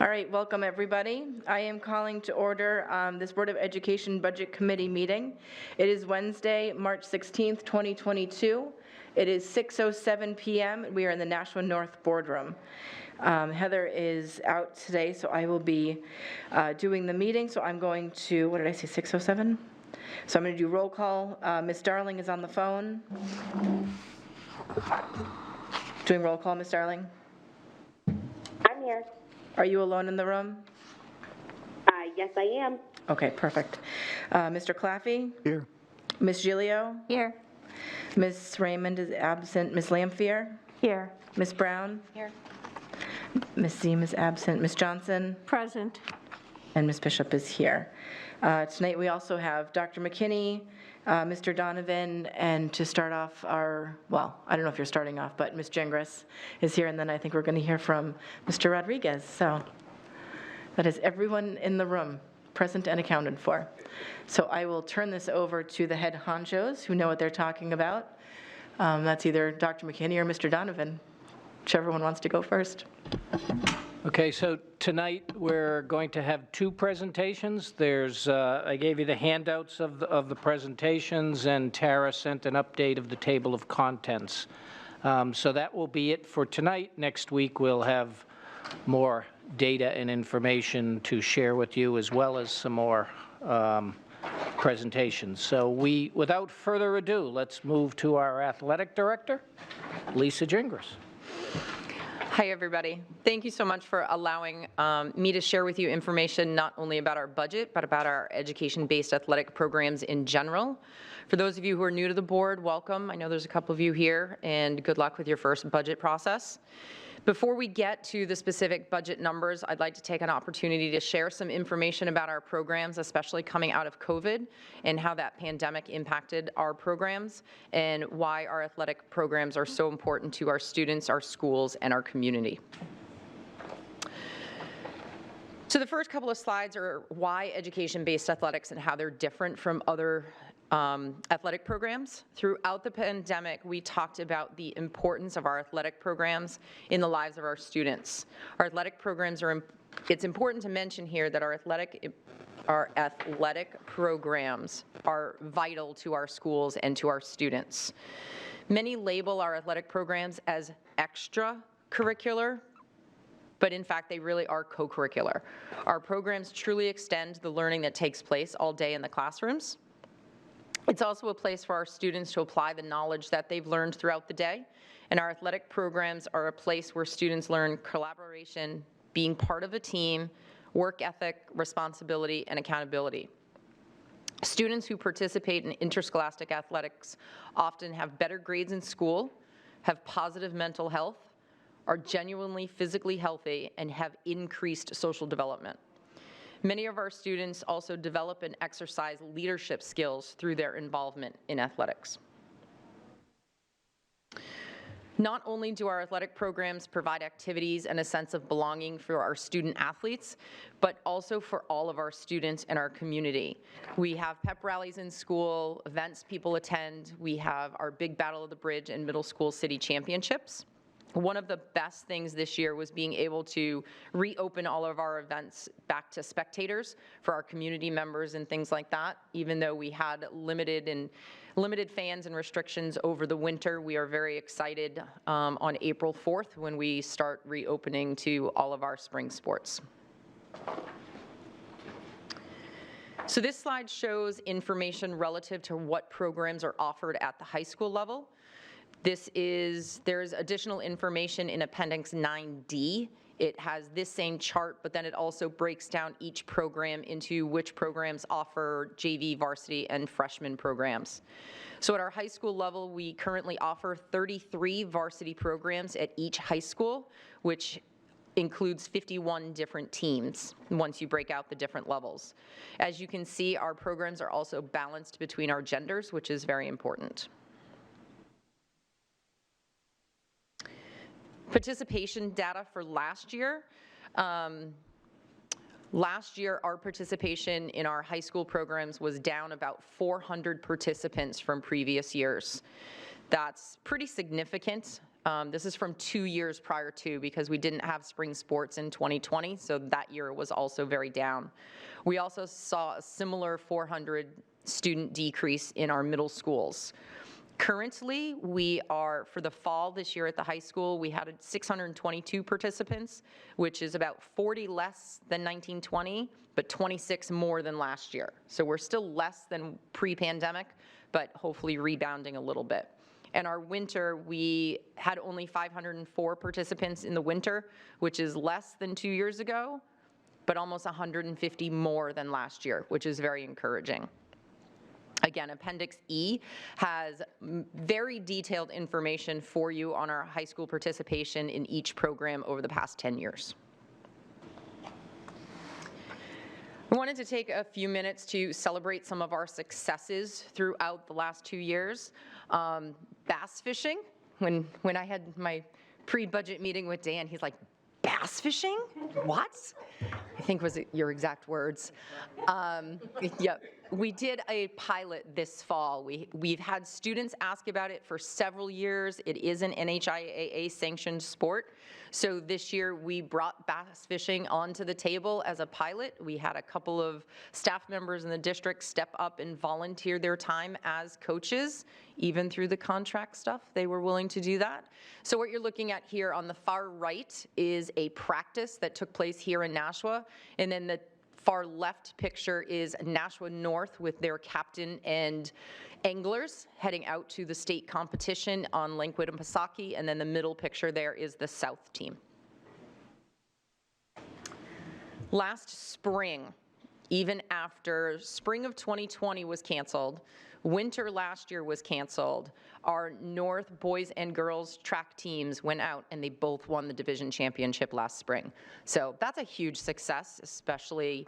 All right, welcome everybody. I am calling to order this Board of Education Budget Committee meeting. It is Wednesday, March 16th, 2022. It is 6:07 p.m. We are in the Nashua North Boardroom. Heather is out today, so I will be doing the meeting. So I'm going to, what did I say, 6:07? So I'm going to do roll call. Ms. Darling is on the phone. Doing roll call, Ms. Darling? I'm here. Are you alone in the room? Yes, I am. Okay, perfect. Mr. Claffey? Here. Ms. Giglio? Here. Ms. Raymond is absent. Ms. Lamphere? Here. Ms. Brown? Here. Ms. Seam is absent. Ms. Johnson? Present. And Ms. Bishop is here. Tonight we also have Dr. McKinney, Mr. Donovan, and to start off our, well, I don't know if you're starting off, but Ms. Gingras is here, and then I think we're going to hear from Mr. Rodriguez. So that is everyone in the room, present and accounted for. So I will turn this over to the head honchos who know what they're talking about. That's either Dr. McKinney or Mr. Donovan, whichever one wants to go first. Okay, so tonight we're going to have two presentations. There's, I gave you the handouts of the presentations, and Tara sent an update of the table of contents. So that will be it for tonight. Next week we'll have more data and information to share with you, as well as some more presentations. So without further ado, let's move to our athletic director, Lisa Gingras. Hi, everybody. Thank you so much for allowing me to share with you information not only about our budget, but about our education-based athletic programs in general. For those of you who are new to the board, welcome. I know there's a couple of you here, and good luck with your first budget process. Before we get to the specific budget numbers, I'd like to take an opportunity to share some information about our programs, especially coming out of COVID, and how that pandemic impacted our programs, and why our athletic programs are so important to our students, our schools, and our community. So the first couple of slides are why education-based athletics and how they're different from other athletic programs. Throughout the pandemic, we talked about the importance of our athletic programs in the lives of our students. Our athletic programs are, it's important to mention here that our athletic programs are vital to our schools and to our students. Many label our athletic programs as extracurricular, but in fact, they really are co-curricular. Our programs truly extend the learning that takes place all day in the classrooms. It's also a place for our students to apply the knowledge that they've learned throughout the day, and our athletic programs are a place where students learn collaboration, being part of a team, work ethic, responsibility, and accountability. Students who participate in interscholastic athletics often have better grades in school, have positive mental health, are genuinely physically healthy, and have increased social development. Many of our students also develop and exercise leadership skills through their involvement in athletics. Not only do our athletic programs provide activities and a sense of belonging for our student athletes, but also for all of our students in our community. We have pep rallies in school, events people attend. We have our Big Battle of the Bridge and middle school city championships. One of the best things this year was being able to reopen all of our events back to spectators for our community members and things like that. Even though we had limited fans and restrictions over the winter, we are very excited on April 4th when we start reopening to all of our spring sports. So this slide shows information relative to what programs are offered at the high school level. There's additional information in Appendix 9D. It has this same chart, but then it also breaks down each program into which programs offer JV, varsity, and freshman programs. So at our high school level, we currently offer 33 varsity programs at each high school, which includes 51 different teams once you break out the different levels. As you can see, our programs are also balanced between our genders, which is very important. Participation data for last year. Last year, our participation in our high school programs was down about 400 participants from previous years. That's pretty significant. This is from 2 years prior to, because we didn't have spring sports in 2020, so that year was also very down. We also saw a similar 400 student decrease in our middle schools. Currently, we are, for the fall this year at the high school, we had 622 participants, which is about 40 less than 1920, but 26 more than last year. So we're still less than pre-pandemic, but hopefully rebounding a little bit. And our winter, we had only 504 participants in the winter, which is less than 2 years ago, but almost 150 more than last year, which is very encouraging. Again, Appendix E has very detailed information for you on our high school participation in each program over the past 10 years. I wanted to take a few minutes to celebrate some of our successes throughout the last 2 years. Bass fishing, when I had my pre-budget meeting with Dan, he's like, bass fishing? What? I think was your exact words. Yep. We did a pilot this fall. We've had students ask about it for several years. It is an NHIAA sanctioned sport. So this year we brought bass fishing onto the table as a pilot. We had a couple of staff members in the district step up and volunteer their time as coaches. Even through the contract stuff, they were willing to do that. So what you're looking at here on the far right is a practice that took place here in Nashua. And then the far left picture is Nashua North with their captain and anglers heading out to the state competition on Lake Winnipesaukee, and then the middle picture there is the South team. Last spring, even after spring of 2020 was canceled, winter last year was canceled, our North boys and girls track teams went out and they both won the division championship last spring. So that's a huge success, especially,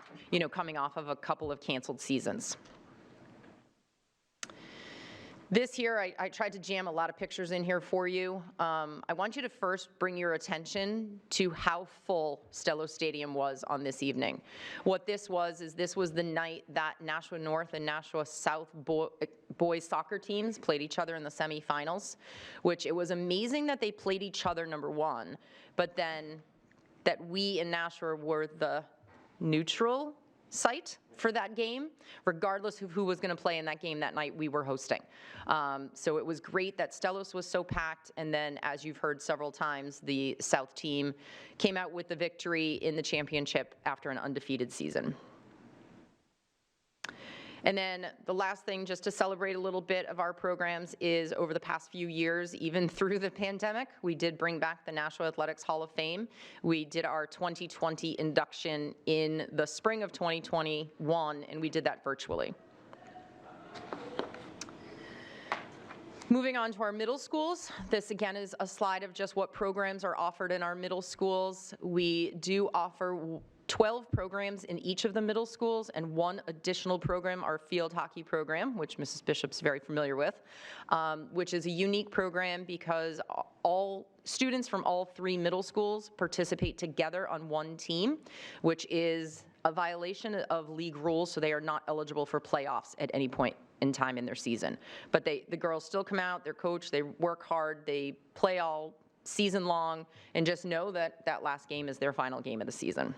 coming off of a couple of canceled seasons. This year, I tried to jam a lot of pictures in here for you. I want you to first bring your attention to how full Stello Stadium was on this evening. What this was is this was the night that Nashua North and Nashua South boys soccer teams played each other in the semifinals, which it was amazing that they played each other, number one, but then that we in Nashua were the neutral site for that game. Regardless of who was going to play in that game that night, we were hosting. So it was great that Stellos was so packed, and then, as you've heard several times, the South team came out with the victory in the championship after an undefeated season. And then the last thing, just to celebrate a little bit of our programs, is over the past few years, even through the pandemic, we did bring back the Nashua Athletics Hall of Fame. We did our 2020 induction in the spring of 2021, and we did that virtually. Moving on to our middle schools, this again is a slide of just what programs are offered in our middle schools. We do offer 12 programs in each of the middle schools and one additional program, our field hockey program, which Mrs. Bishop's very familiar with, which is a unique program because all students from all 3 middle schools participate together on one team, which is a violation of league rules, so they are not eligible for playoffs at any point in time in their season. But the girls still come out, they're coached, they work hard, they play all season long, and just know that that last game is their final game of the season.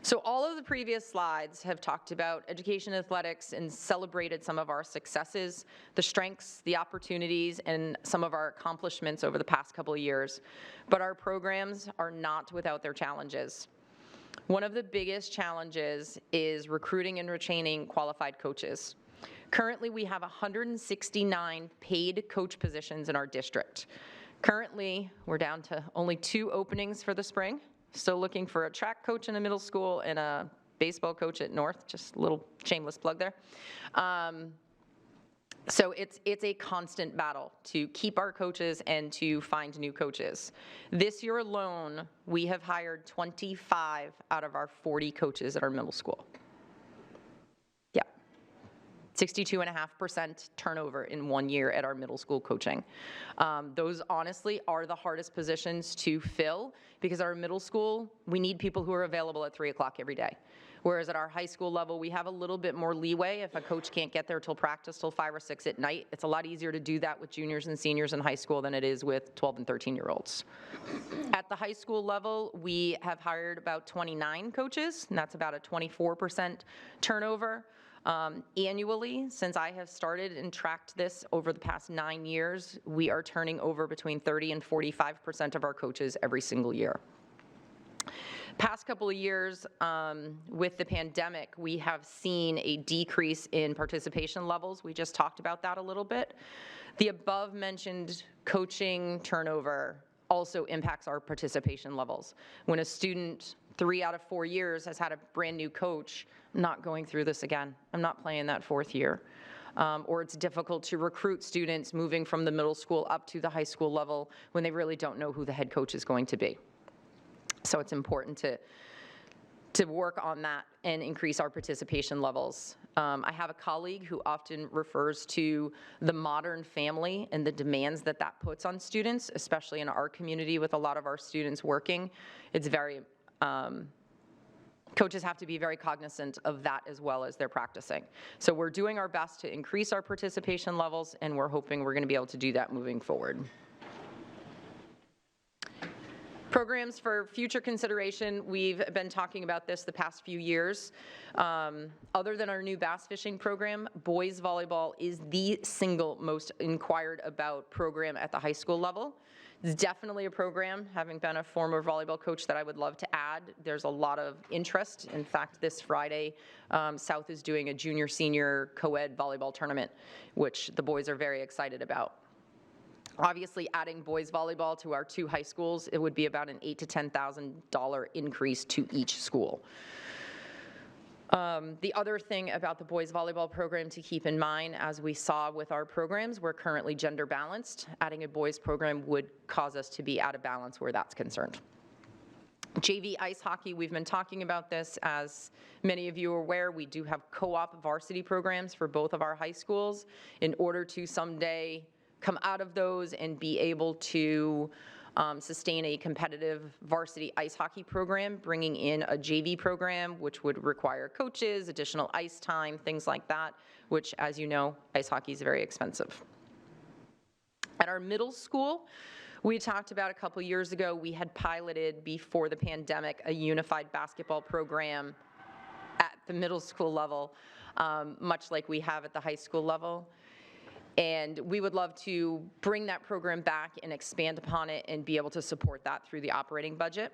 So all of the previous slides have talked about education athletics and celebrated some of our successes, the strengths, the opportunities, and some of our accomplishments over the past couple of years. But our programs are not without their challenges. One of the biggest challenges is recruiting and retaining qualified coaches. Currently, we have 169 paid coach positions in our district. Currently, we're down to only 2 openings for the spring. Still looking for a track coach in a middle school and a baseball coach at North, just a little shameless plug there. So it's a constant battle to keep our coaches and to find new coaches. This year alone, we have hired 25 out of our 40 coaches at our middle school. Yeah, 62.5% turnover in 1 year at our middle school coaching. Those honestly are the hardest positions to fill because our middle school, we need people who are available at 3 o'clock every day. Whereas at our high school level, we have a little bit more leeway. If a coach can't get there till practice till 5 or 6 at night, it's a lot easier to do that with juniors and seniors in high school than it is with 12 and 13-year-olds. At the high school level, we have hired about 29 coaches, and that's about a 24% turnover. Annually, since I have started and tracked this over the past 9 years, we are turning over between 30 and 45% of our coaches every single year. Past couple of years, with the pandemic, we have seen a decrease in participation levels. We just talked about that a little bit. The above mentioned coaching turnover also impacts our participation levels. When a student 3 out of 4 years has had a brand new coach, I'm not going through this again. I'm not playing that 4th year. Or it's difficult to recruit students moving from the middle school up to the high school level when they really don't know who the head coach is going to be. So it's important to work on that and increase our participation levels. I have a colleague who often refers to the modern family and the demands that that puts on students, especially in our community with a lot of our students working. It's very, coaches have to be very cognizant of that as well as they're practicing. So we're doing our best to increase our participation levels, and we're hoping we're going to be able to do that moving forward. Programs for future consideration, we've been talking about this the past few years. Other than our new bass fishing program, boys volleyball is the single most inquired about program at the high school level. It's definitely a program, having been a former volleyball coach, that I would love to add. There's a lot of interest. In fact, this Friday, South is doing a junior-senior co-ed volleyball tournament, which the boys are very excited about. Obviously, adding boys volleyball to our 2 high schools, it would be about an $8,000 to $10,000 increase to each school. The other thing about the boys volleyball program to keep in mind, as we saw with our programs, we're currently gender balanced. Adding a boys program would cause us to be out of balance where that's concerned. JV ice hockey, we've been talking about this. As many of you are aware, we do have co-op varsity programs for both of our high schools. In order to someday come out of those and be able to sustain a competitive varsity ice hockey program, bringing in a JV program, which would require coaches, additional ice time, things like that, which, as you know, ice hockey is very expensive. At our middle school, we talked about a couple years ago, we had piloted before the pandemic a unified basketball program at the middle school level, much like we have at the high school level. And we would love to bring that program back and expand upon it and be able to support that through the operating budget.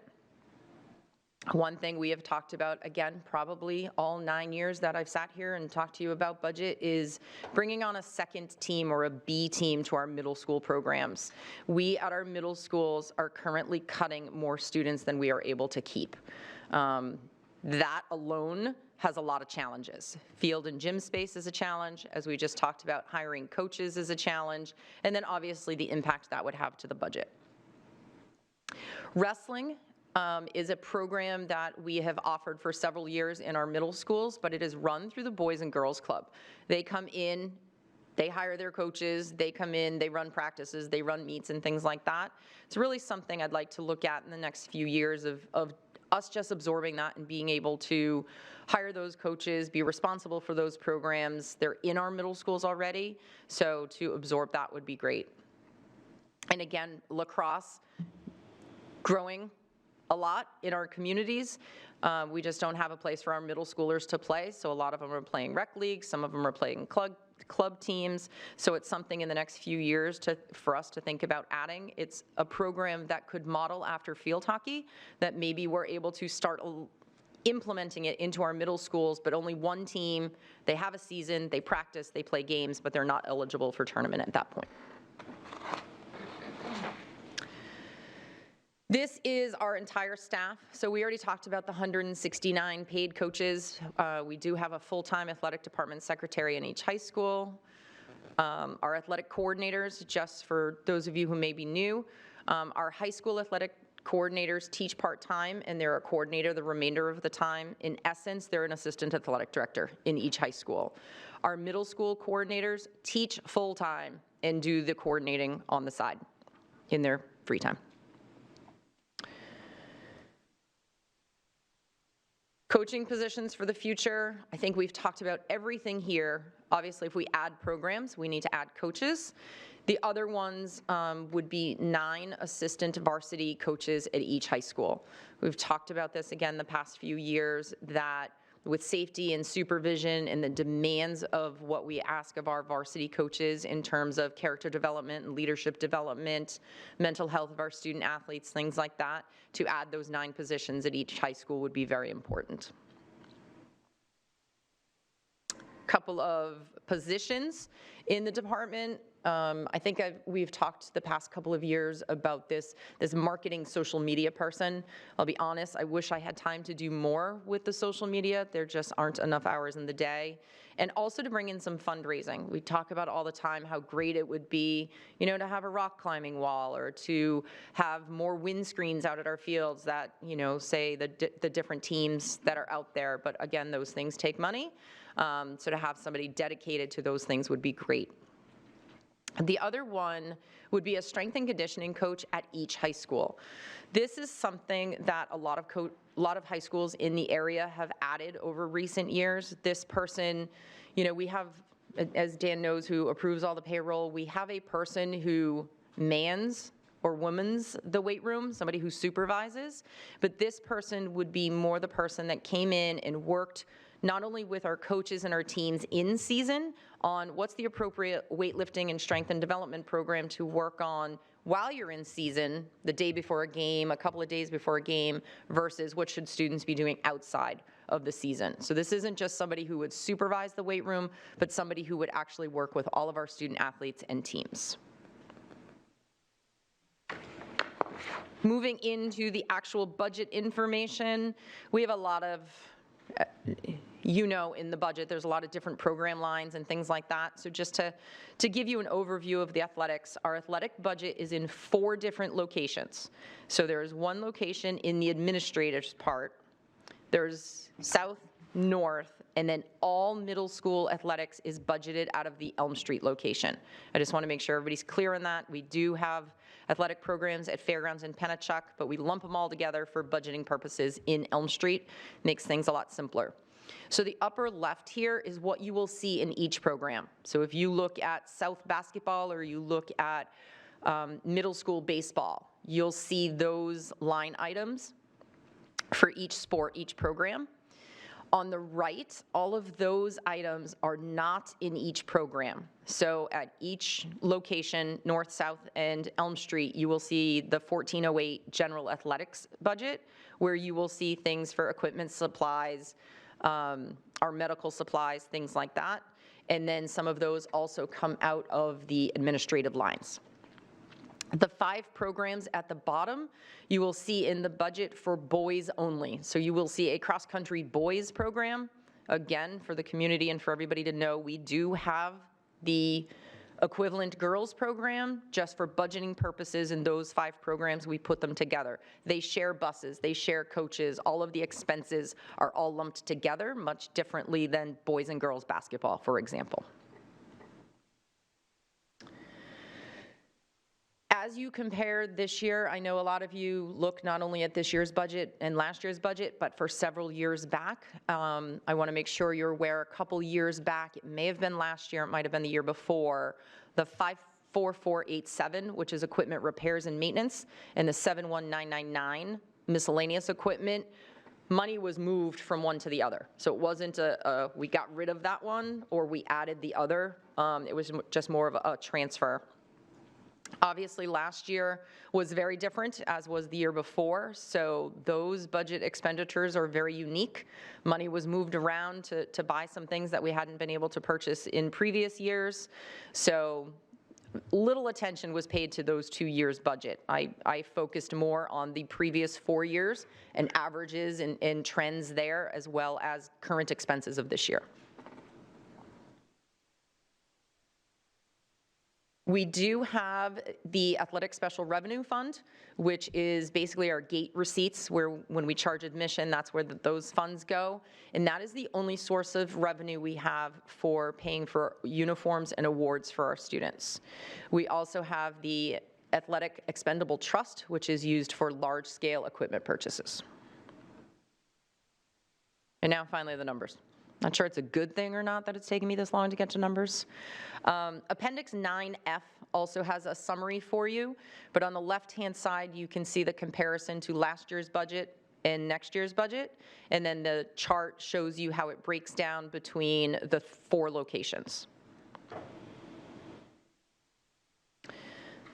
One thing we have talked about, again, probably all 9 years that I've sat here and talked to you about budget, is bringing on a second team or a B team to our middle school programs. We at our middle schools are currently cutting more students than we are able to keep. That alone has a lot of challenges. Field and gym space is a challenge, as we just talked about. Hiring coaches is a challenge, and then obviously the impact that would have to the budget. Wrestling is a program that we have offered for several years in our middle schools, but it is run through the Boys and Girls Club. They come in, they hire their coaches, they come in, they run practices, they run meets and things like that. It's really something I'd like to look at in the next few years of us just absorbing that and being able to hire those coaches, be responsible for those programs. They're in our middle schools already, so to absorb that would be great. And again, lacrosse, growing a lot in our communities. We just don't have a place for our middle schoolers to play, so a lot of them are playing rec leagues, some of them are playing club teams, so it's something in the next few years for us to think about adding. It's a program that could model after field hockey, that maybe we're able to start implementing it into our middle schools, but only one team, they have a season, they practice, they play games, but they're not eligible for tournament at that point. This is our entire staff. So we already talked about the 169 paid coaches. We do have a full-time athletic department secretary in each high school. Our athletic coordinators, just for those of you who may be new, our high school athletic coordinators teach part-time, and they're a coordinator the remainder of the time. In essence, they're an assistant athletic director in each high school. Our middle school coordinators teach full-time and do the coordinating on the side in their free time. Coaching positions for the future, I think we've talked about everything here. Obviously, if we add programs, we need to add coaches. The other ones would be 9 assistant varsity coaches at each high school. We've talked about this again the past few years, that with safety and supervision and the demands of what we ask of our varsity coaches in terms of character development and leadership development, mental health of our student athletes, things like that, to add those 9 positions at each high school would be very important. Couple of positions in the department. I think we've talked the past couple of years about this marketing social media person. I'll be honest, I wish I had time to do more with the social media. There just aren't enough hours in the day. And also to bring in some fundraising. We talk about all the time how great it would be, you know, to have a rock climbing wall or to have more windscreens out at our fields that, you know, say the different teams that are out there. But again, those things take money. So to have somebody dedicated to those things would be great. The other one would be a strength and conditioning coach at each high school. This is something that a lot of high schools in the area have added over recent years. This person, you know, we have, as Dan knows, who approves all the payroll, we have a person who mans or womans the weight room, somebody who supervises, but this person would be more the person that came in and worked not only with our coaches and our teams in season on what's the appropriate weightlifting and strength and development program to work on while you're in season, the day before a game, a couple of days before a game, versus what should students be doing outside of the season. So this isn't just somebody who would supervise the weight room, but somebody who would actually work with all of our student athletes and teams. Moving into the actual budget information, we have a lot of you know, in the budget, there's a lot of different program lines and things like that. So just to give you an overview of the athletics, our athletic budget is in 4 different locations. So there's one location in the administrative part, there's south, north, and then all middle school athletics is budgeted out of the Elm Street location. I just want to make sure everybody's clear on that. We do have athletic programs at Fairgrounds and Pennachuck, but we lump them all together for budgeting purposes in Elm Street. Makes things a lot simpler. So the upper left here is what you will see in each program. So if you look at South basketball or you look at middle school baseball, you'll see those line items for each sport, each program. On the right, all of those items are not in each program. So at each location, North, South, and Elm Street, you will see the 1408 general athletics budget, where you will see things for equipment, supplies, our medical supplies, things like that. And then some of those also come out of the administrative lines. The 5 programs at the bottom, you will see in the budget for boys only. So you will see a cross-country boys program. Again, for the community and for everybody to know, we do have the equivalent girls program. Just for budgeting purposes, in those 5 programs, we put them together. They share buses, they share coaches, all of the expenses are all lumped together, much differently than boys and girls basketball, for example. As you compare this year, I know a lot of you look not only at this year's budget and last year's budget, but for several years back. I want to make sure you're aware a couple years back, it may have been last year, it might have been the year before, the 54487, which is equipment repairs and maintenance, and the 71999 miscellaneous equipment, money was moved from one to the other. So it wasn't we got rid of that one or we added the other. It was just more of a transfer. Obviously, last year was very different, as was the year before, so those budget expenditures are very unique. Money was moved around to buy some things that we hadn't been able to purchase in previous years, so little attention was paid to those 2 years' budget. I focused more on the previous 4 years and averages and trends there, as well as current expenses of this year. We do have the Athletic Special Revenue Fund, which is basically our gate receipts, where when we charge admission, that's where those funds go. And that is the only source of revenue we have for paying for uniforms and awards for our students. We also have the Athletic Expendable Trust, which is used for large-scale equipment purchases. And now finally the numbers. Not sure it's a good thing or not that it's taken me this long to get to numbers. Appendix 9F also has a summary for you, but on the left-hand side, you can see the comparison to last year's budget and next year's budget, and then the chart shows you how it breaks down between the 4 locations.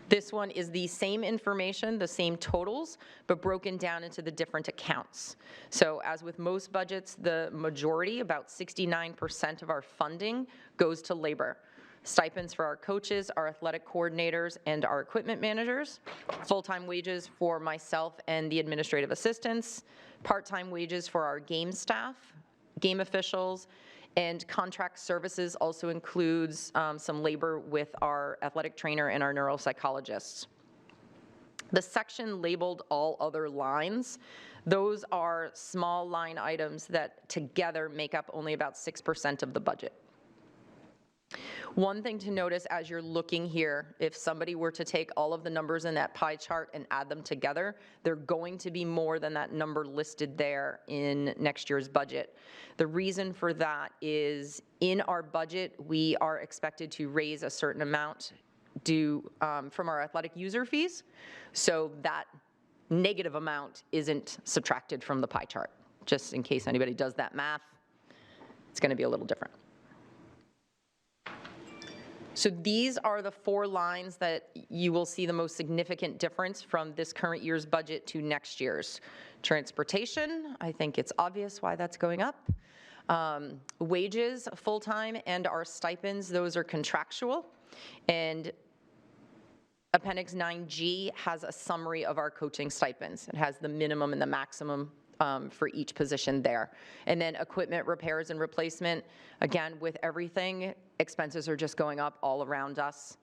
This one is the same information, the same totals, but broken down into the different accounts. So as with most budgets, the majority, about 69% of our funding goes to labor. Stipends for our coaches, our athletic coordinators, and our equipment managers, full-time wages for myself and the administrative assistants, part-time wages for our game staff, game officials, and contract services also includes some labor with our athletic trainer and our neuropsychologists. The section labeled all other lines, those are small line items that together make up only about 6% of the budget. One thing to notice as you're looking here, if somebody were to take all of the numbers in that pie chart and add them together, they're going to be more than that number listed there in next year's budget. The reason for that is in our budget, we are expected to raise a certain amount due from our athletic user fees, so that negative amount isn't subtracted from the pie chart. Just in case anybody does that math, it's going to be a little different. So these are the 4 lines that you will see the most significant difference from this current year's budget to next year's. Transportation, I think it's obvious why that's going up. Wages, full-time, and our stipends, those are contractual. And Appendix 9G has a summary of our coaching stipends. It has the minimum and the maximum for each position there. And then equipment repairs and replacement, again, with everything, expenses are just going up all around us.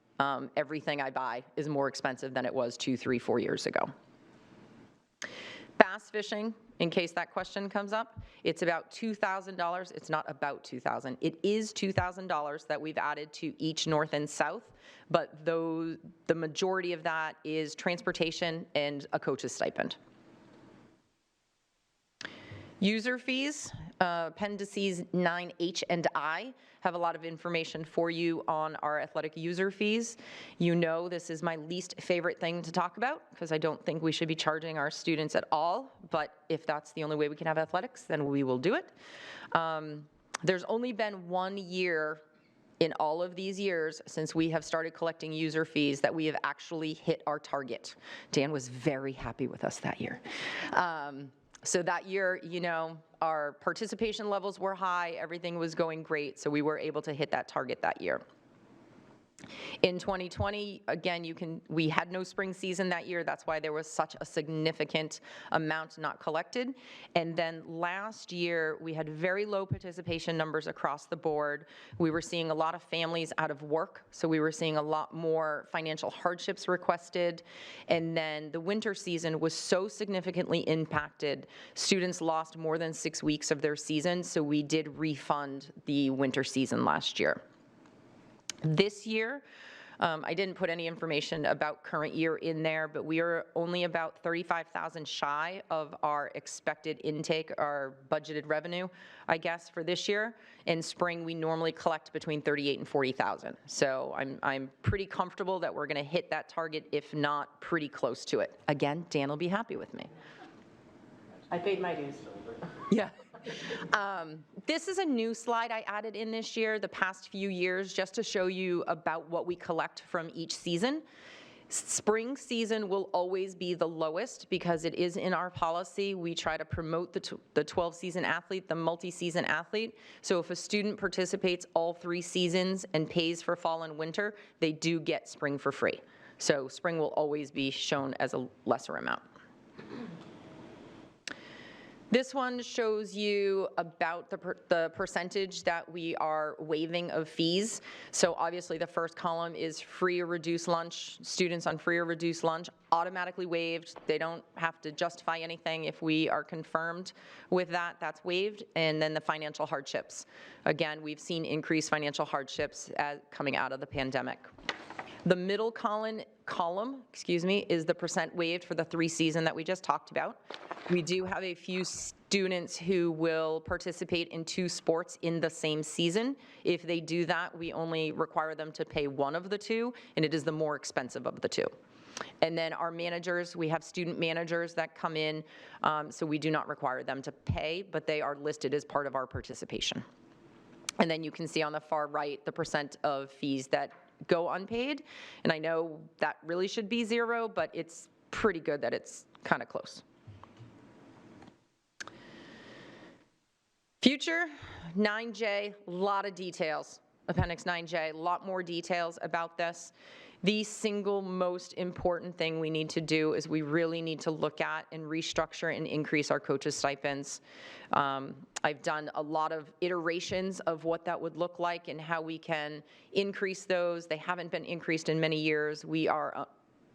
Everything I buy is more expensive than it was 2, 3, 4 years ago. Bass fishing, in case that question comes up, it's about $2,000. It's not about $2,000. It is $2,000 that we've added to each north and south, but the majority of that is transportation and a coach's stipend. User fees, appendices 9H and I have a lot of information for you on our athletic user fees. You know this is my least favorite thing to talk about because I don't think we should be charging our students at all, but if that's the only way we can have athletics, then we will do it. There's only been 1 year in all of these years since we have started collecting user fees that we have actually hit our target. Dan was very happy with us that year. So that year, you know, our participation levels were high, everything was going great, so we were able to hit that target that year. In 2020, again, we had no spring season that year. That's why there was such a significant amount not collected. And then last year, we had very low participation numbers across the board. We were seeing a lot of families out of work, so we were seeing a lot more financial hardships requested. And then the winter season was so significantly impacted. Students lost more than 6 weeks of their season, so we did refund the winter season last year. This year, I didn't put any information about current year in there, but we are only about 35,000 shy of our expected intake, our budgeted revenue, I guess, for this year. In spring, we normally collect between 38 and 40,000. So I'm pretty comfortable that we're going to hit that target, if not pretty close to it. Again, Dan will be happy with me. I paid my dues. Yeah. This is a new slide I added in this year, the past few years, just to show you about what we collect from each season. Spring season will always be the lowest because it is in our policy. We try to promote the 12-season athlete, the multi-season athlete. So if a student participates all 3 seasons and pays for fall and winter, they do get spring for free. So spring will always be shown as a lesser amount. This one shows you about the percentage that we are waiving of fees. So obviously the first column is free or reduced lunch. Students on free or reduced lunch automatically waived. They don't have to justify anything. If we are confirmed with that, that's waived. And then the financial hardships. Again, we've seen increased financial hardships coming out of the pandemic. The middle column, is the percent waived for the 3 season that we just talked about. We do have a few students who will participate in 2 sports in the same season. If they do that, we only require them to pay one of the 2, and it is the more expensive of the 2. And then our managers, we have student managers that come in, so we do not require them to pay, but they are listed as part of our participation. And then you can see on the far right the percent of fees that go unpaid. And I know that really should be 0, but it's pretty good that it's kind of close. Future 9J, a lot of details. Appendix 9J, a lot more details about this. The single most important thing we need to do is we really need to look at and restructure and increase our coaches' stipends. I've done a lot of iterations of what that would look like and how we can increase those. They haven't been increased in many years. We are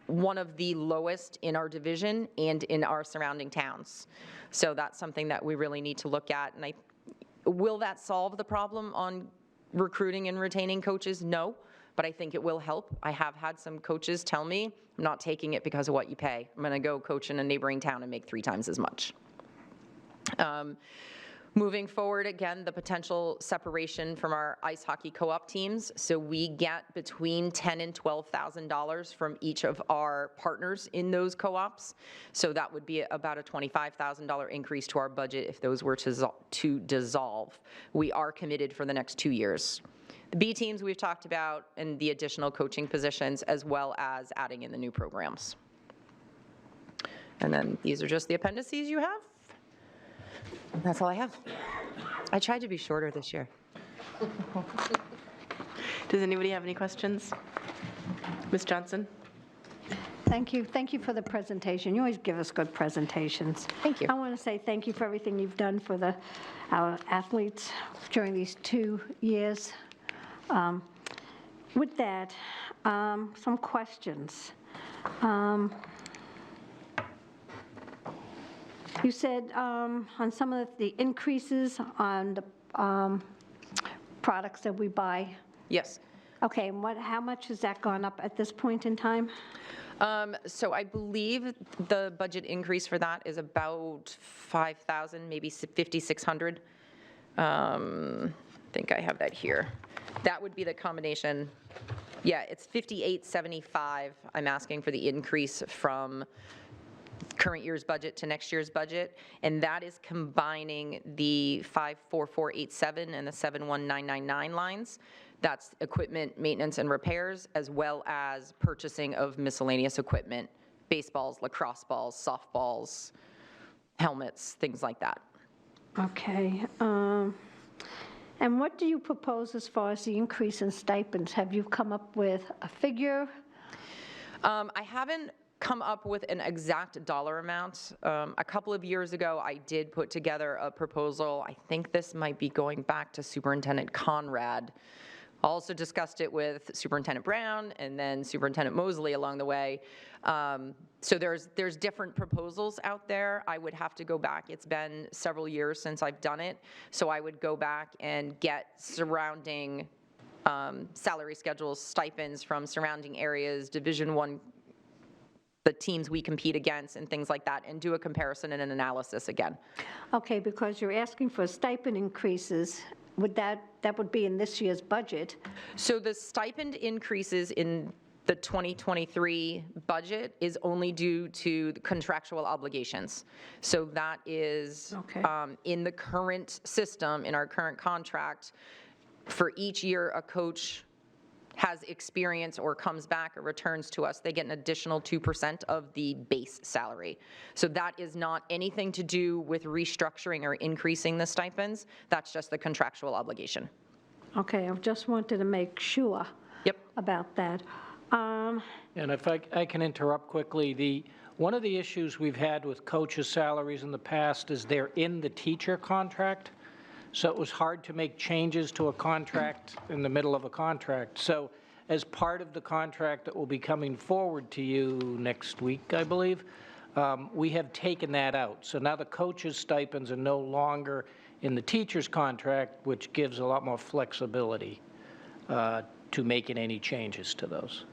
one of the lowest in our division and in our surrounding towns. So that's something that we really need to look at. And will that solve the problem on recruiting and retaining coaches? No. But I think it will help. I have had some coaches tell me, I'm not taking it because of what you pay. I'm going to go coach in a neighboring town and make 3 times as much. Moving forward, again, the potential separation from our ice hockey co-op teams. So we get between $10,000 and $12,000 from each of our partners in those co-ops. So that would be about a $25,000 increase to our budget if those were to dissolve. We are committed for the next 2 years. The B teams we've talked about, and the additional coaching positions, as well as adding in the new programs. And then these are just the appendices you have. That's all I have. I tried to be shorter this year. Does anybody have any questions? Ms. Johnson? Thank you. Thank you for the presentation. You always give us good presentations. Thank you. I want to say thank you for everything you've done for our athletes during these 2 years. With that, some questions. You said on some of the increases on the products that we buy. Yes. Okay, and how much has that gone up at this point in time? So I believe the budget increase for that is about 5,000, maybe 5,600. I think I have that here. That would be the combination. Yeah, it's 5,875. I'm asking for the increase from current year's budget to next year's budget, and that is combining the 54487 and the 71999 lines. That's equipment, maintenance, and repairs, as well as purchasing of miscellaneous equipment, baseballs, lacrosse balls, softballs, helmets, things like that. Okay. And what do you propose as far as the increase in stipends? Have you come up with a figure? I haven't come up with an exact dollar amount. A couple of years ago, I did put together a proposal. I think this might be going back to Superintendent Conrad. Also discussed it with Superintendent Brown and then Superintendent Mosley along the way. So there's different proposals out there. I would have to go back. It's been several years since I've done it. So I would go back and get surrounding salary schedules, stipends from surrounding areas, Division I, the teams we compete against and things like that, and do a comparison and an analysis again. Okay, because you're asking for stipend increases, that would be in this year's budget. So the stipend increases in the 2023 budget is only due to the contractual obligations. So that is Okay. In the current system, in our current contract, for each year a coach has experience or comes back or returns to us, they get an additional 2% of the base salary. So that is not anything to do with restructuring or increasing the stipends. That's just the contractual obligation. Okay, I just wanted to make sure Yep. about that. And if I can interrupt quickly, one of the issues we've had with coaches' salaries in the past is they're in the teacher contract. So it was hard to make changes to a contract in the middle of a contract. So as part of the contract that will be coming forward to you next week, I believe, we have taken that out. So now the coaches' stipends are no longer in the teacher's contract, which gives a lot more flexibility to making any changes to those.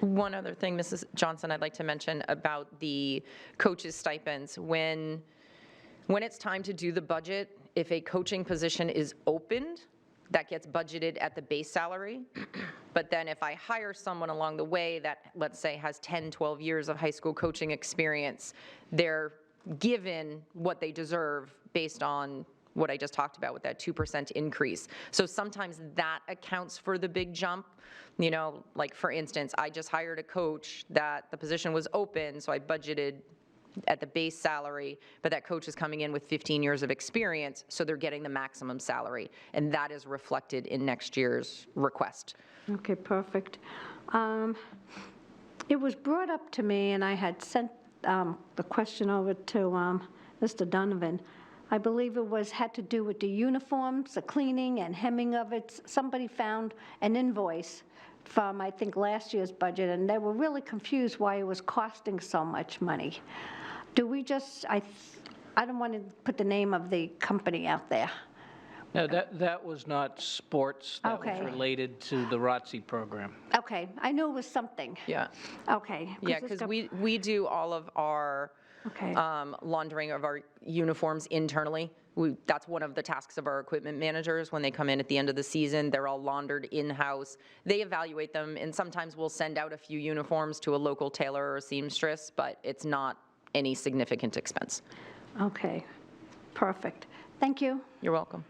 One other thing, Mrs. Johnson, I'd like to mention about the coaches' stipends. When it's time to do the budget, if a coaching position is opened, that gets budgeted at the base salary. But then if I hire someone along the way that, let's say, has 10, 12 years of high school coaching experience, they're given what they deserve based on what I just talked about with that 2% increase. So sometimes that accounts for the big jump. You know, like for instance, I just hired a coach that the position was open, so I budgeted at the base salary, but that coach is coming in with 15 years of experience, so they're getting the maximum salary. And that is reflected in next year's request. Okay, perfect. It was brought up to me, and I had sent the question over to Mr. Donovan. I believe it had to do with the uniforms, the cleaning and hemming of it. Somebody found an invoice from, I think, last year's budget, and they were really confused why it was costing so much money. Do we just, I don't want to put the name of the company out there. No, that was not sports. That was Okay. related to the ROTC program. Okay, I knew it was something. Yeah. Okay. Yeah, because we do all of our Okay. laundering of our uniforms internally. That's one of the tasks of our equipment managers. When they come in at the end of the season, they're all laundered in-house. They evaluate them, and sometimes we'll send out a few uniforms to a local tailor or seamstress, but it's not any significant expense. Okay, perfect. Thank you. You're welcome.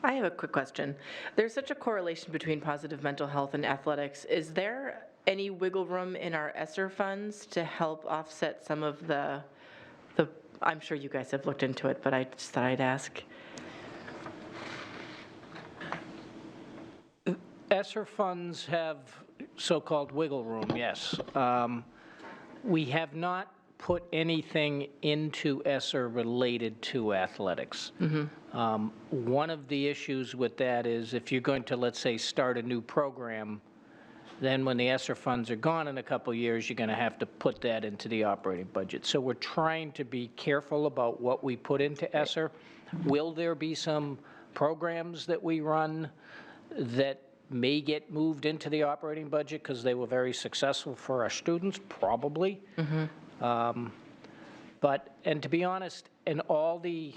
I have a quick question. There's such a correlation between positive mental health and athletics. Is there any wiggle room in our ESSER funds to help offset some of the, I'm sure you guys have looked into it, but I just thought I'd ask. ESSER funds have so-called wiggle room, yes. We have not put anything into ESSER related to athletics. One of the issues with that is if you're going to, let's say, start a new program, then when the ESSER funds are gone in a couple of years, you're going to have to put that into the operating budget. So we're trying to be careful about what we put into ESSER. Will there be some programs that we run that may get moved into the operating budget because they were very successful for our students? Probably. And to be honest, in all the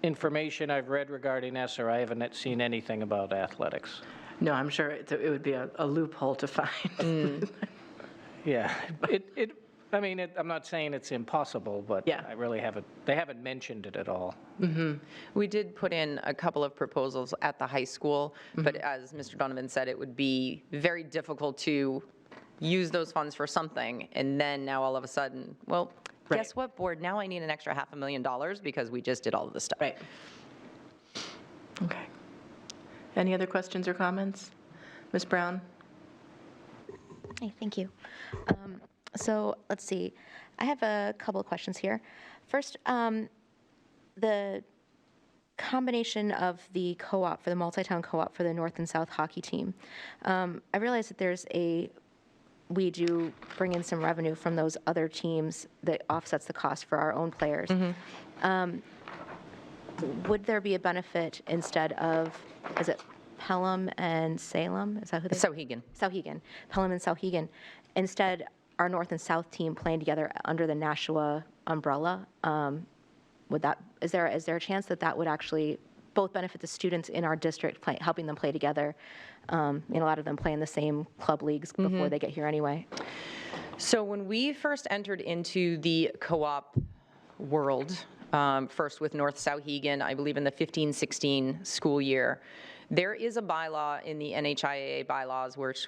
information I've read regarding ESSER, I haven't seen anything about athletics. No, I'm sure it would be a loophole to find. Yeah, I'm not saying it's impossible, but Yeah. I really they haven't mentioned it at all. We did put in a couple of proposals at the high school, but as Mr. Donovan said, it would be very difficult to use those funds for something, and then now all of a sudden, well, Right. guess what, board? Now I need an extra $500,000 because we just did all of this stuff. Right. Okay. Any other questions or comments? Ms. Brown? Hey, thank you. So let's see. I have a couple of questions here. First, the combination of the co-op, for the multi-town co-op for the North and South hockey team. I realize that we do bring in some revenue from those other teams that offsets the cost for our own players. Would there be a benefit instead of, is it Pelham and Salem? Is that who they Sauhegan. Sauhegan, Pelham and Sauhegan. Instead, our North and South team playing together under the Nashua umbrella. Is there a chance that would actually both benefit the students in our district, helping them play together? A lot of them play in the same club leagues before they get here anyway. So when we first entered into the co-op world, first with North Sauhegan, I believe in the 15-16 school year, there is a bylaw in the NHIAA bylaws which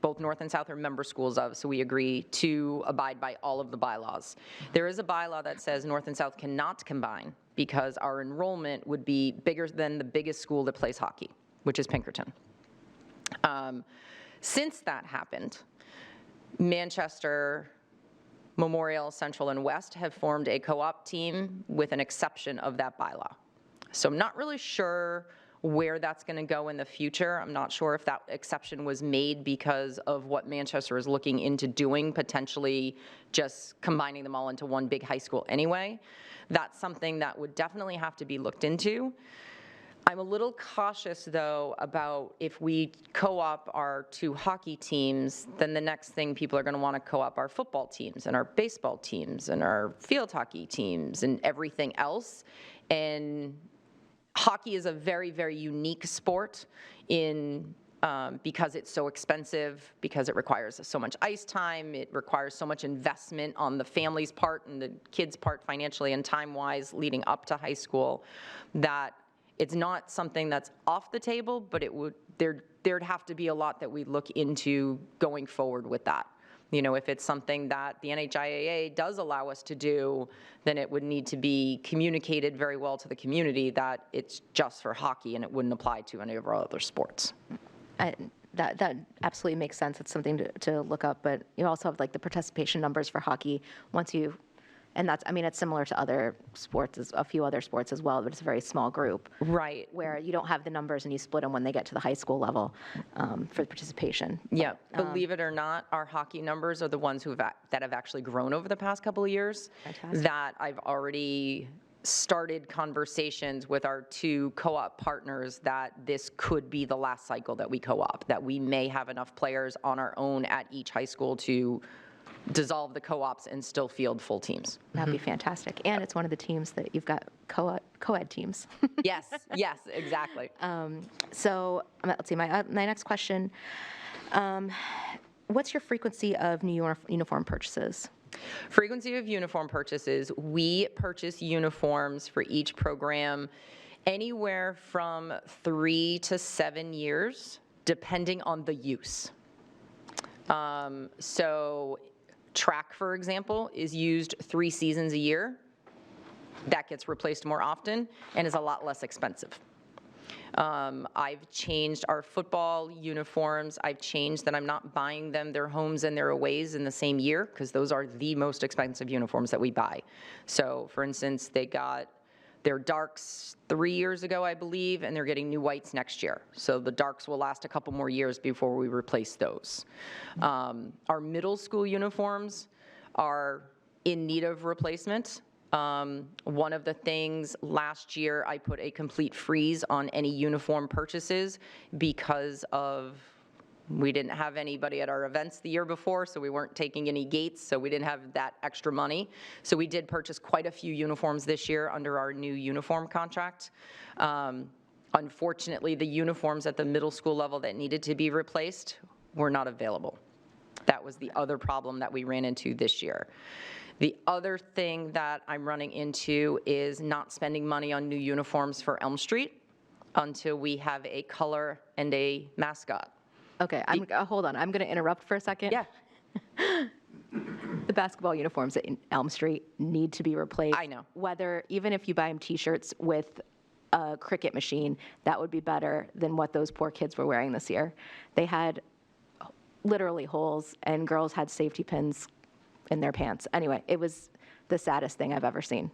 both North and South are member schools of, so we agree to abide by all of the bylaws. There is a bylaw that says North and South cannot combine because our enrollment would be bigger than the biggest school that plays hockey, which is Pinkerton. Since that happened, Manchester, Memorial, Central, and West have formed a co-op team with an exception of that bylaw. So I'm not really sure where that's going to go in the future. I'm not sure if that exception was made because of what Manchester is looking into doing, potentially just combining them all into one big high school anyway. That's something that would definitely have to be looked into. I'm a little cautious, though, about if we co-op our 2 hockey teams, then the next thing people are going to want to co-op our football teams and our baseball teams and our field hockey teams and everything else. And hockey is a very, very unique sport because it's so expensive, because it requires so much ice time, it requires so much investment on the family's part and the kids' part financially and time-wise leading up to high school, that it's not something that's off the table, but there'd have to be a lot that we look into going forward with that. You know, if it's something that the NHIAA does allow us to do, then it would need to be communicated very well to the community that it's just for hockey and it wouldn't apply to any of our other sports. That absolutely makes sense. It's something to look up, but you also have like the participation numbers for hockey and that's, I mean, it's similar to other sports, a few other sports as well, but it's a very small group. Right. Where you don't have the numbers and you split them when they get to the high school level for participation. Yeah, believe it or not, our hockey numbers are the ones that have actually grown over the past couple of years. Fantastic. That I've already started conversations with our 2 co-op partners that this could be the last cycle that we co-op, that we may have enough players on our own at each high school to dissolve the co-ops and still field full teams. That'd be fantastic. And it's one of the teams that you've got co-ed teams. Yes, exactly. So let's see, my next question. What's your frequency of new uniform purchases? Frequency of uniform purchases, we purchase uniforms for each program anywhere from 3 to 7 years, depending on the use. So track, for example, is used 3 seasons a year. That gets replaced more often and is a lot less expensive. I've changed our football uniforms. I've changed that I'm not buying them their homes and their aways in the same year, because those are the most expensive uniforms that we buy. So, for instance, they got their darks 3 years ago, I believe, and they're getting new whites next year. So the darks will last a couple more years before we replace those. Our middle school uniforms are in need of replacement. One of the things last year, I put a complete freeze on any uniform purchases because we didn't have anybody at our events the year before, so we weren't taking any gates, so we didn't have that extra money. So we did purchase quite a few uniforms this year under our new uniform contract. Unfortunately, the uniforms at the middle school level that needed to be replaced were not available. That was the other problem that we ran into this year. The other thing that I'm running into is not spending money on new uniforms for Elm Street until we have a color and a mascot. Okay, hold on. I'm going to interrupt for a second. Yeah. The basketball uniforms at Elm Street need to be replaced. I know. Even if you buy them T-shirts with a cricket machine, that would be better than what those poor kids were wearing this year. They had literally holes, and girls had safety pins in their pants. Anyway, it was the saddest thing I've ever seen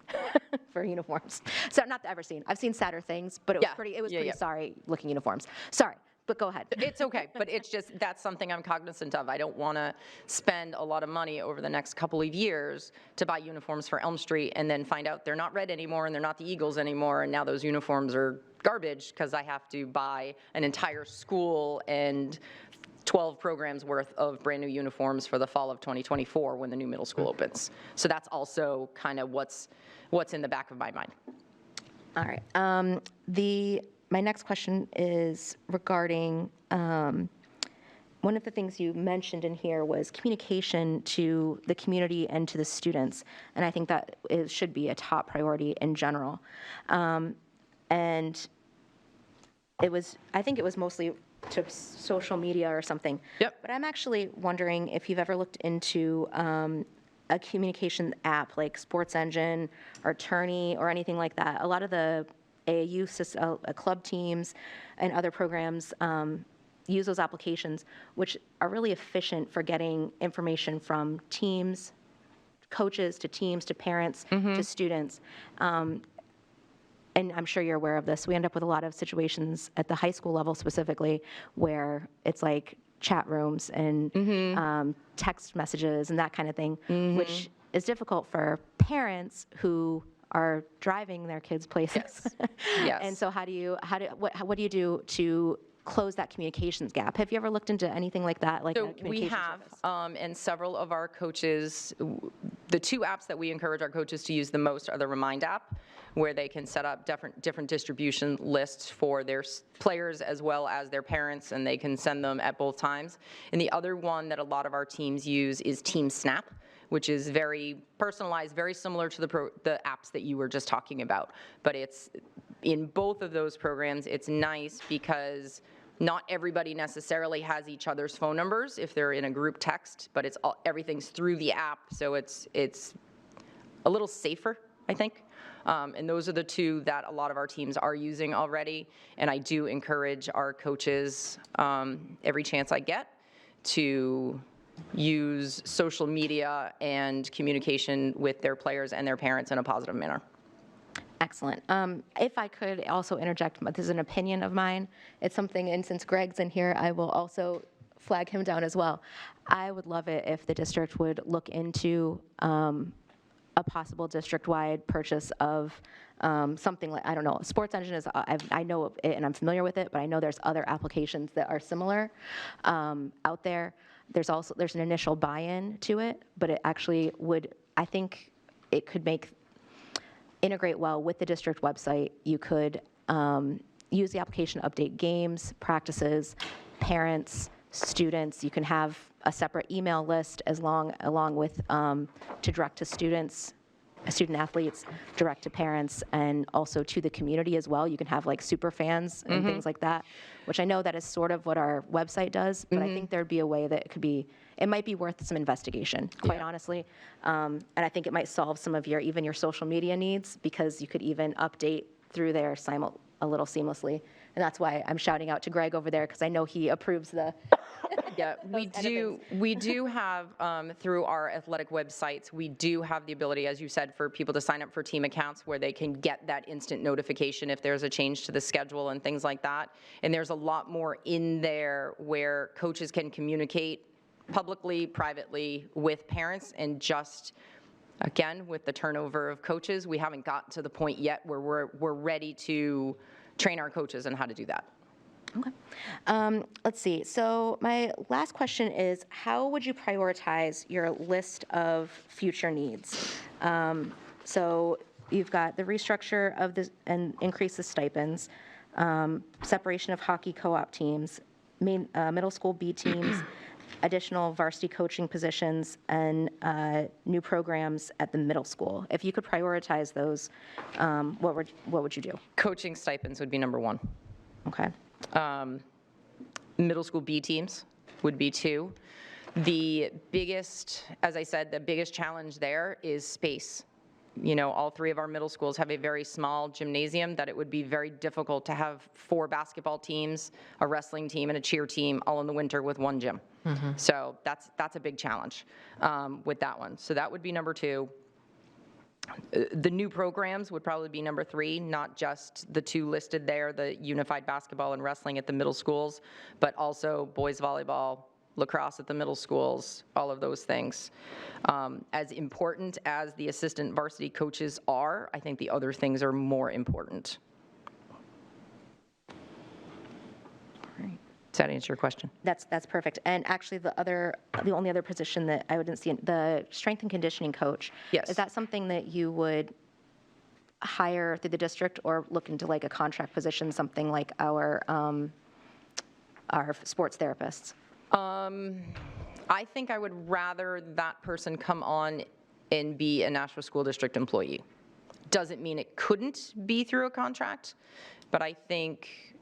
for uniforms. So not ever seen. I've seen sadder things, but it was pretty sorry looking uniforms. Sorry, but go ahead. It's okay, but it's just, that's something I'm cognizant of. I don't want to spend a lot of money over the next couple of years to buy uniforms for Elm Street and then find out they're not red anymore and they're not the Eagles anymore, and now those uniforms are garbage because I have to buy an entire school and 12 programs worth of brand new uniforms for the fall of 2024 when the new middle school opens. So that's also kind of what's in the back of my mind. All right. My next question is regarding, one of the things you mentioned in here was communication to the community and to the students, and I think that should be a top priority in general. And I think it was mostly to social media or something. Yep. But I'm actually wondering if you've ever looked into a communication app like Sports Engine or Tourney or anything like that. A lot of the AAU club teams and other programs use those applications, which are really efficient for getting information from teams, coaches to teams to parents to students. And I'm sure you're aware of this, we end up with a lot of situations at the high school level specifically where it's like chat rooms and text messages and that kind of thing, which is difficult for parents who are driving their kids places. Yes. And so what do you do to close that communications gap? Have you ever looked into anything like that, like a So we communication have, service? and several of our coaches, the two apps that we encourage our coaches to use the most are the Remind app, where they can set up different distribution lists for their players as well as their parents, and they can send them at both times. And the other one that a lot of our teams use is Team Snap, which is very personalized, very similar to the apps that you were just talking about. But it's, in both of those programs, it's nice because not everybody necessarily has each other's phone numbers if they're in a group text, but everything's through the app, so it's a little safer, I think. And those are the two that a lot of our teams are using already. And I do encourage our coaches, every chance I get, to use social media and communication with their players and their parents in a positive manner. Excellent. If I could also interject, but this is an opinion of mine. It's something, and since Greg's in here, I will also flag him down as well. I would love it if the district would look into a possible district-wide purchase of something like, I don't know, Sports Engine is, I know of it and I'm familiar with it, but I know there's other applications that are similar out there. There's an initial buy-in to it, but it actually would, I think it could integrate well with the district website. You could use the application to update games, practices, parents, students. You can have a separate email list along with to direct to students, student athletes, direct to parents, and also to the community as well. You can have like super fans and things like that, which I know that is sort of what our website does, but I think there'd be a way that it might be worth some investigation, quite honestly. And I think it might solve some of even your social media needs, because you could even update through there a little seamlessly. And that's why I'm shouting out to Greg over there, because I know he approves the. Yeah, we do have, through our athletic websites, we do have the ability, as you said, for people to sign up for team accounts where they can get that instant notification if there's a change to the schedule and things like that. And there's a lot more in there where coaches can communicate publicly, privately with parents, and just, again, with the turnover of coaches, we haven't gotten to the point yet where we're ready to train our coaches on how to do that. Okay. Let's see. So my last question is, how would you prioritize your list of future needs? So you've got the restructure of this and increase the stipends, separation of hockey co-op teams, middle school B teams, additional varsity coaching positions, and new programs at the middle school. If you could prioritize those, what would you do? Coaching stipends would be number one. Okay. Middle school B teams would be two. The biggest, as I said, the biggest challenge there is space. You know, all three of our middle schools have a very small gymnasium that it would be very difficult to have 4 basketball teams, a wrestling team, and a cheer team all in the winter with one gym. So that's a big challenge with that one. So that would be number 2. The new programs would probably be number 3, not just the 2 listed there, the unified basketball and wrestling at the middle schools, but also boys volleyball, lacrosse at the middle schools, all of those things. As important as the assistant varsity coaches are, I think the other things are more important. Does that answer your question? That's perfect. And actually, the only other position that I wouldn't see, the strength and conditioning coach. Yes. Is that something that you would hire through the district, or look into like a contract position, something like our sports therapists? I think I would rather that person come on and be a Nashua School District employee. Doesn't mean it couldn't be through a contract, but I think,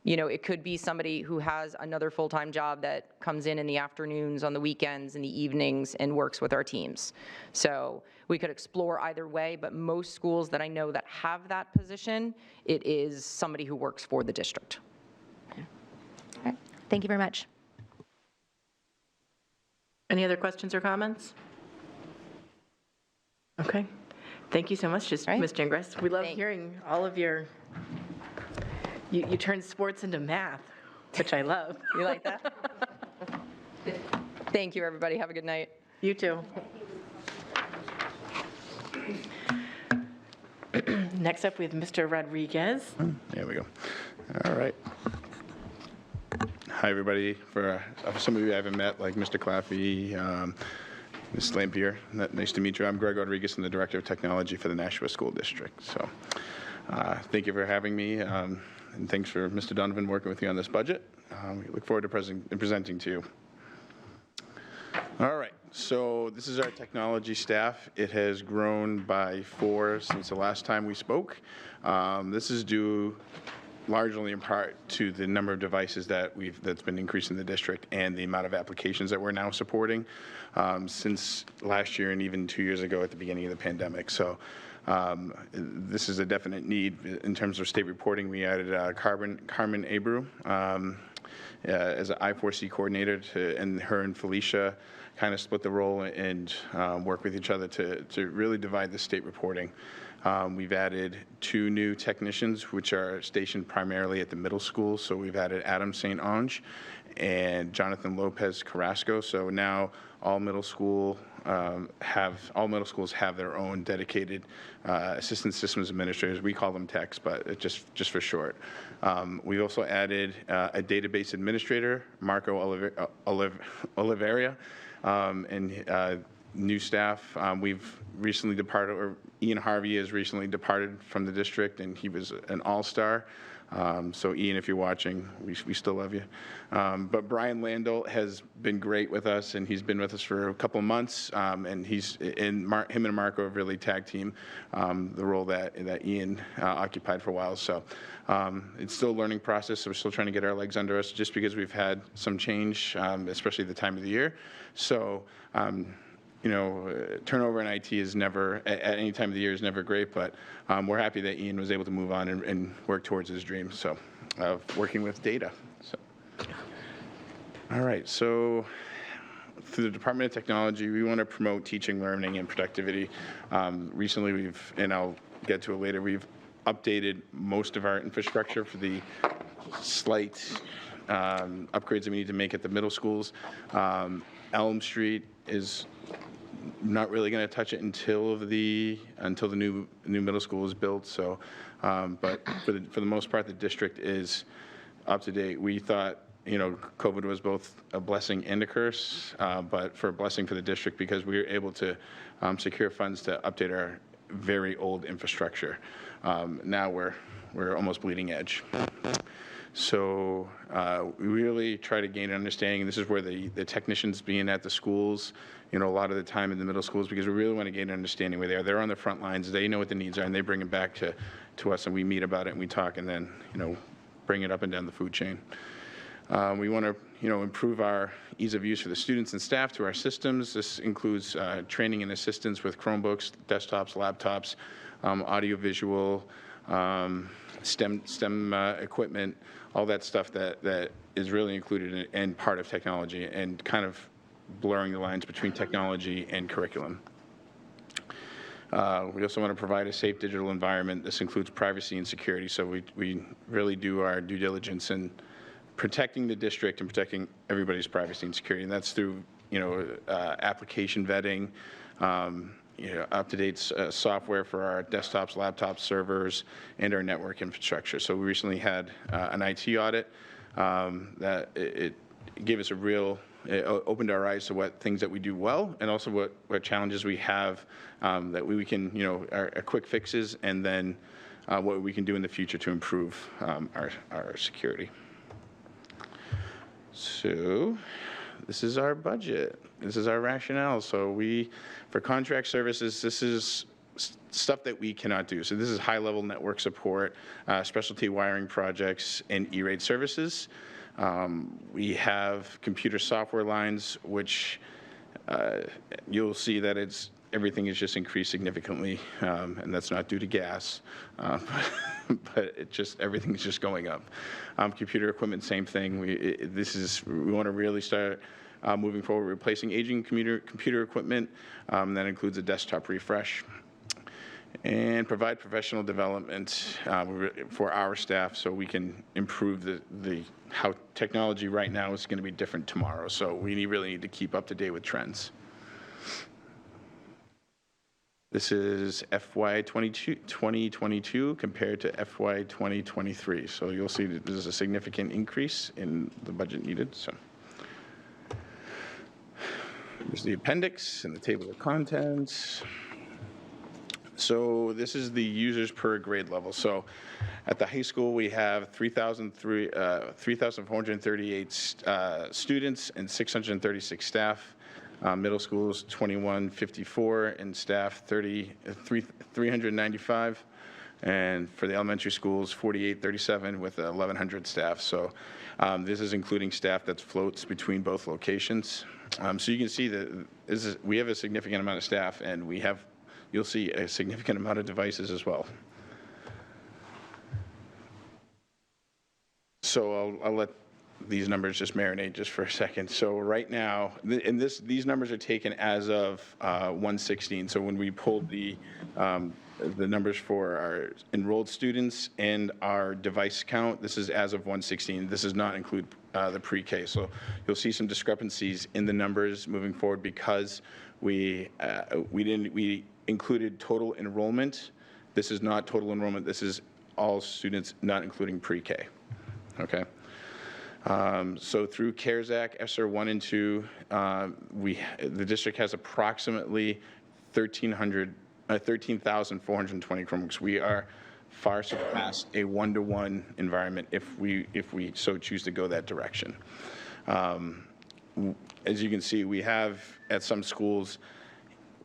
you know, it could be somebody who has another full-time job that comes in the afternoons, on the weekends, in the evenings, and works with our teams. So we could explore either way, but most schools that I know that have that position, it is somebody who works for the district. All right. Thank you very much. Any other questions or comments? Okay. Thank you so much, Ms. Gingras. We love hearing all of your, you turned sports into math, which I love. You like that? Thank you, everybody. Have a good night. You too. Next up, we have Mr. Rodriguez. There we go. All right. Hi, everybody. For some of you I haven't met, like Mr. Claffey, Ms. Lampier, nice to meet you. I'm Greg Rodriguez. I'm the Director of Technology for the Nashua School District. So thank you for having me, and thanks for Mr. Donovan working with me on this budget. We look forward to presenting to you. All right, so this is our technology staff. It has grown by 4 since the last time we spoke. This is due largely in part to the number of devices that's been increased in the district and the amount of applications that we're now supporting since last year and even 2 years ago at the beginning of the pandemic. So this is a definite need. In terms of state reporting, we added Carmen Abreu as an I4C coordinator, and her and Felicia kind of split the role and work with each other to really divide the state reporting. We've added 2 new technicians, which are stationed primarily at the middle school. So we've added Adam St. Ange and Jonathan Lopez Carrasco. So now all middle schools have their own dedicated assistant systems administrators. We call them techs, but just for short. We also added a database administrator, Marco Oliveria, and new staff. We've recently departed, or Ian Harvey has recently departed from the district, and he was an all-star. So Ian, if you're watching, we still love you. But Brian Landel has been great with us, and he's been with us for a couple of months, and him and Marco have really tag team the role that Ian occupied for a while. So it's still a learning process, so we're still trying to get our legs under us just because we've had some change, especially the time of the year. So turnover in IT is never, at any time of the year, is never great, but we're happy that Ian was able to move on and work towards his dream, so, of working with data. So, all right, so through the Department of Technology, we want to promote teaching, learning, and productivity. Recently, and I'll get to it later, we've updated most of our infrastructure for the slight upgrades that we need to make at the middle schools. Elm Street is not really going to touch it until the new middle school is built. So, but for the most part, the district is up to date. We thought, COVID was both a blessing and a curse, but for a blessing for the district because we were able to secure funds to update our very old infrastructure. Now we're almost bleeding edge. So we really try to gain an understanding, and this is where the technicians being at the schools, a lot of the time in the middle schools, because we really want to gain an understanding where they are. They're on the front lines, they know what the needs are, and they bring it back to us, and we meet about it, and we talk, and then, bring it up and down the food chain. We want to, improve our ease of use for the students and staff to our systems. This includes training and assistance with Chromebooks, desktops, laptops, audiovisual, STEM equipment, all that stuff that is really included in part of technology and kind of blurring the lines between technology and curriculum. We also want to provide a safe digital environment. This includes privacy and security, so we really do our due diligence in protecting the district and protecting everybody's privacy and security, and that's through, application vetting, up-to-date software for our desktops, laptops, servers, and our network infrastructure. So we recently had an IT audit that it gave us it opened our eyes to what things that we do well and also what challenges we have that we can, our quick fixes, and then what we can do in the future to improve our security. So this is our budget. This is our rationale. So for contract services, this is stuff that we cannot do. So this is high-level network support, specialty wiring projects, and E-rate services. We have computer software lines, which you'll see that everything is just increased significantly, and that's not due to gas, but everything is just going up. Computer equipment, same thing. We want to really start moving forward, replacing aging computer equipment. That includes a desktop refresh. And provide professional development for our staff so we can improve how technology right now is going to be different tomorrow. So we really need to keep up to date with trends. This is FY 2022 compared to FY 2023. So you'll see that there's a significant increase in the budget needed. So there's the appendix and the table of contents. So this is the users per grade level. So at the high school, we have 3,438 students and 636 staff. Middle schools, 2154, and staff, 395. And for the elementary schools, 4837 with 1,100 staff. So this is including staff that floats between both locations. So you can see that we have a significant amount of staff, and you'll see a significant amount of devices as well. So I'll let these numbers just marinate just for a second. So right now, and these numbers are taken as of 1/16. So when we pulled the numbers for our enrolled students and our device count, this is as of 1/16. This does not include the pre-K. So you'll see some discrepancies in the numbers moving forward because we included total enrollment. This is not total enrollment. This is all students, not including pre-K. Okay. So through CARES Act, ESSER 1 and 2, the district has approximately 13,420 Chromebooks. We are far surpassed a one-to-one environment if we so choose to go that direction. As you can see, we have at some schools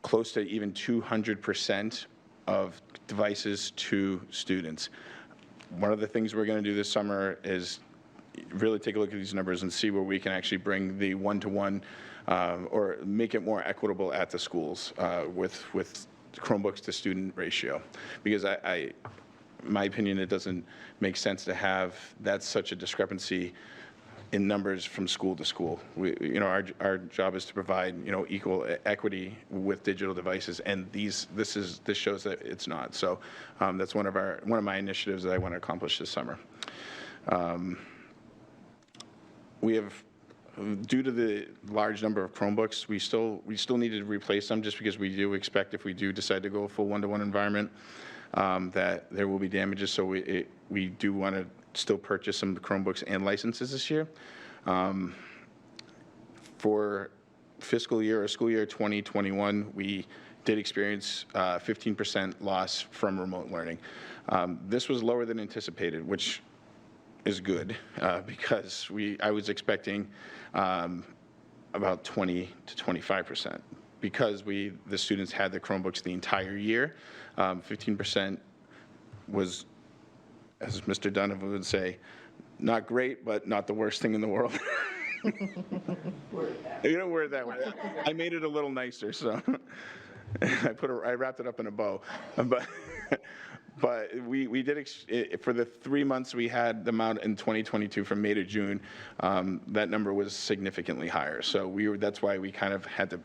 close to even 200% of devices to students. One of the things we're going to do this summer is really take a look at these numbers and see where we can actually bring the one-to-one or make it more equitable at the schools with Chromebooks to student ratio. Because my opinion, it doesn't make sense to have that such a discrepancy in numbers from school to school. Our job is to provide equal equity with digital devices, and this shows that it's not. So that's one of my initiatives that I want to accomplish this summer. We have, due to the large number of Chromebooks, we still needed to replace them just because we do expect if we do decide to go a full one-to-one environment that there will be damages. So we do want to still purchase some Chromebooks and licenses this year. For fiscal year or school year 2021, we did experience 15% loss from remote learning. This was lower than anticipated, which is good because I was expecting about 20 to 25% because the students had the Chromebooks the entire year. 15% was, as Mr. Donovan would say, not great, but not the worst thing in the world. You don't word it that way. I made it a little nicer, so I wrapped it up in a bow. But we did, for the 3 months we had the amount in 2022 from May to June, that number was significantly higher. So that's why we kind of had to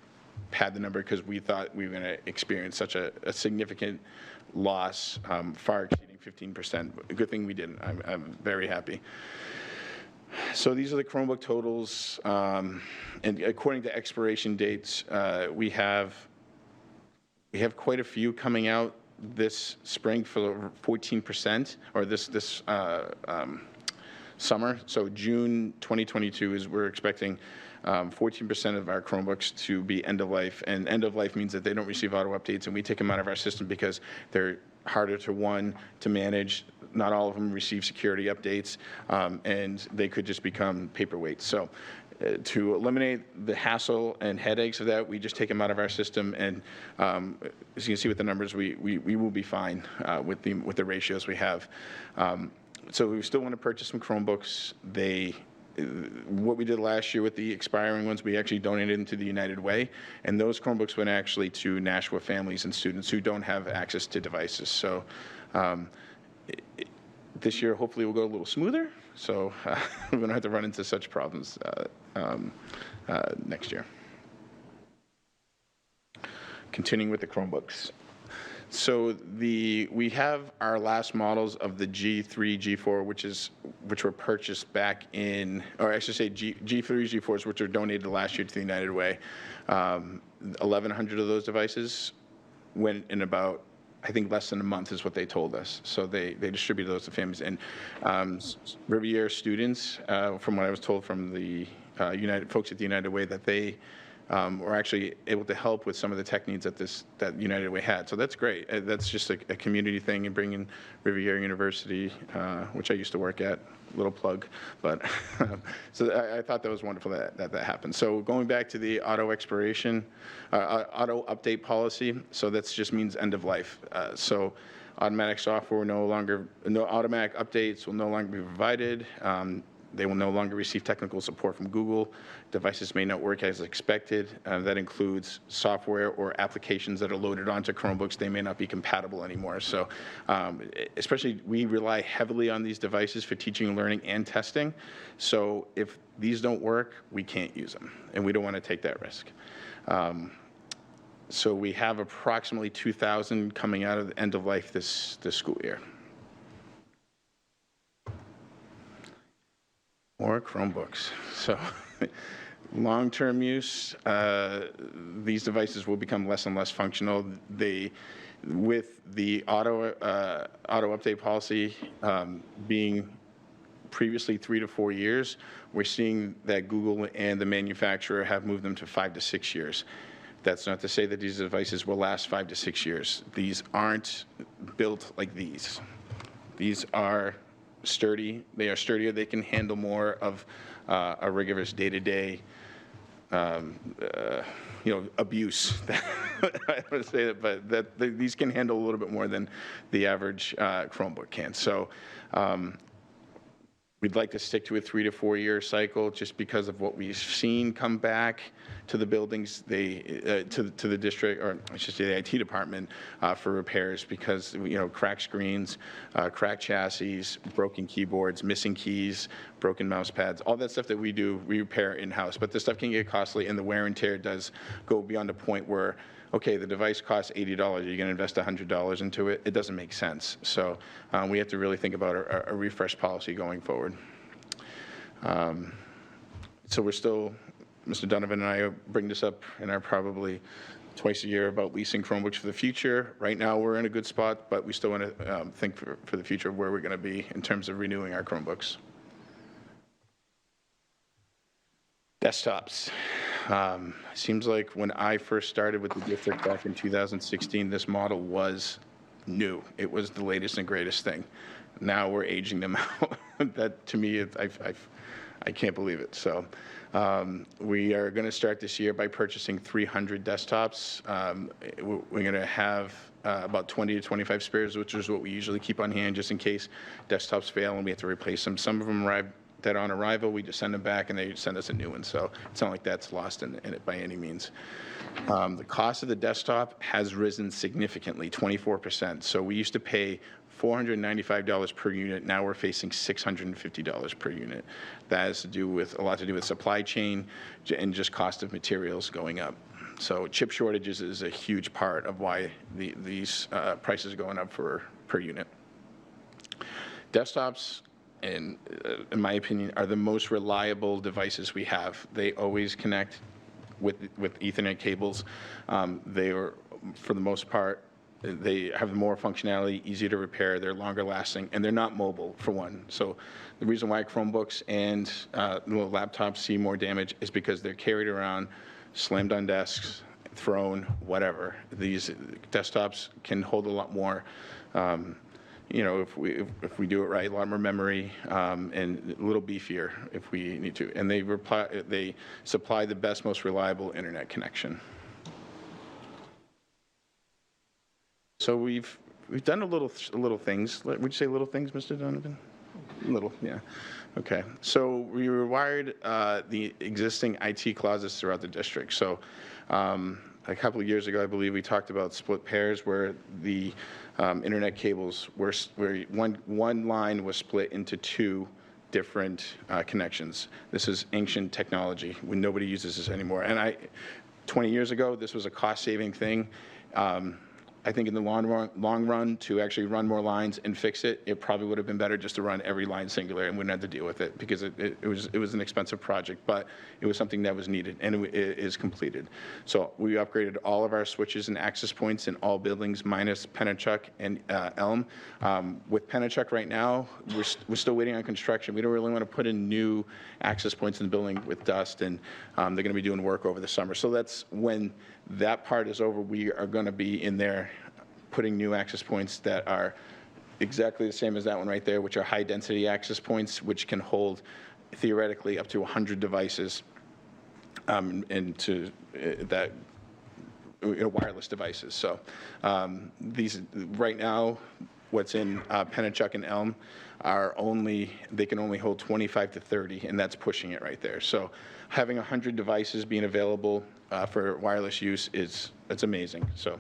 pad the number because we thought we were going to experience such a significant loss, far exceeding 15%. A good thing we didn't. I'm very happy. So these are the Chromebook totals. And according to expiration dates, we have quite a few coming out this spring for 14%, or this summer. So June 2022 we're expecting 14% of our Chromebooks to be end of life, and end of life means that they don't receive auto updates, and we take them out of our system because they're harder to manage. Not all of them receive security updates, and they could just become paperweights. So to eliminate the hassle and headaches of that, we just take them out of our system, and as you can see with the numbers, we will be fine with the ratios we have. So we still want to purchase some Chromebooks. What we did last year with the expiring ones, we actually donated them to the United Way, and those Chromebooks went actually to Nashua families and students who don't have access to devices. So this year, hopefully, will go a little smoother, so we don't have to run into such problems next year. Continuing with the Chromebooks. So we have our last models of the G3, G4, which were purchased back in, or I should say G3, G4s, which were donated last year to the United Way. 1,100 of those devices went in about, I think, less than a month is what they told us. So they distributed those to families. And Riviera students, from what I was told from the United folks at the United Way, that they were actually able to help with some of the tech needs that United Way had. So that's great. That's just a community thing, and bringing Riviera University, which I used to work at, little plug, but so I thought that was wonderful that happened. So going back to the auto expiration, auto update policy, so that just means end of life. So automatic software automatic updates will no longer be provided. They will no longer receive technical support from Google. Devices may not work as expected. That includes software or applications that are loaded onto Chromebooks. They may not be compatible anymore. So especially, we rely heavily on these devices for teaching and learning and testing. So if these don't work, we can't use them, and we don't want to take that risk. So we have approximately 2,000 coming out of the end of life this school year. More Chromebooks. So long-term use, these devices will become less and less functional. With the auto update policy being previously 3 to 4 years, we're seeing that Google and the manufacturer have moved them to 5 to 6 years. That's not to say that these devices will last 5 to 6 years. These aren't built like these. These are sturdy. They are sturdier. They can handle more of a rigorous day-to-day, abuse. I would say that, but these can handle a little bit more than the average Chromebook can. So we'd like to stick to a 3 to 4 year cycle, just because of what we've seen come back to the buildings, to the district, or I should say the IT department, for repairs, because cracked screens, cracked chassis, broken keyboards, missing keys, broken mouse pads, all that stuff that we repair in-house. But this stuff can get costly, and the wear and tear does go beyond a point where, okay, the device costs $80, you're going to invest $100 into it. It doesn't make sense. So we have to really think about a refresh policy going forward. So we're still, Mr. Donovan and I bring this up in our probably twice a year about leasing Chromebooks for the future. Right now, we're in a good spot, but we still want to think for the future of where we're going to be in terms of renewing our Chromebooks. Desktops. Seems like when I first started with the district back in 2016, this model was new. It was the latest and greatest thing. Now we're aging them out. That, to me, I can't believe it. So we are going to start this year by purchasing 300 desktops. We're going to have about 20 to 25 spares, which is what we usually keep on hand just in case desktops fail and we have to replace them. Some of them arrive that on arrival, we just send them back and they send us a new one. So it's not like that's lost in it by any means. The cost of the desktop has risen significantly, 24%. So we used to pay $495 per unit. Now we're facing $650 per unit. That has to do with a lot to do with supply chain and just cost of materials going up. So chip shortages is a huge part of why these prices are going up per unit. Desktops, in my opinion, are the most reliable devices we have. They always connect with Ethernet cables. They are, for the most part, they have more functionality, easier to repair, they're longer lasting, and they're not mobile, for one. So the reason why Chromebooks and laptops see more damage is because they're carried around, slammed on desks, thrown, whatever. These desktops can hold a lot more, if we do it right, a lot more memory, and a little beefier if we need to. And they supply the best, most reliable internet connection. So we've done a little things. Would you say little things, Mr. Donovan? Little, yeah. Okay. So we rewired the existing IT closets throughout the district. So a couple of years ago, I believe we talked about split pairs where the internet cables were where one line was split into two different connections. This is ancient technology when nobody uses this anymore. And 20 years ago, this was a cost-saving thing. I think in the long run, to actually run more lines and fix it, it probably would have been better just to run every line singular and wouldn't have to deal with it, because it was an expensive project, but it was something that was needed, and it is completed. So we upgraded all of our switches and access points in all buildings minus Pennachuck and Elm. With Pennachuck right now, we're still waiting on construction. We don't really want to put in new access points in the building with dust, and they're going to be doing work over the summer. So that's when that part is over, we are going to be in there putting new access points that are exactly the same as that one right there, which are high-density access points, which can hold theoretically up to 100 devices, and to that, wireless devices. So these right now, what's in Pennachuck and Elm they can only hold 25 to 30, and that's pushing it right there. So having 100 devices being available for wireless use it's amazing. So,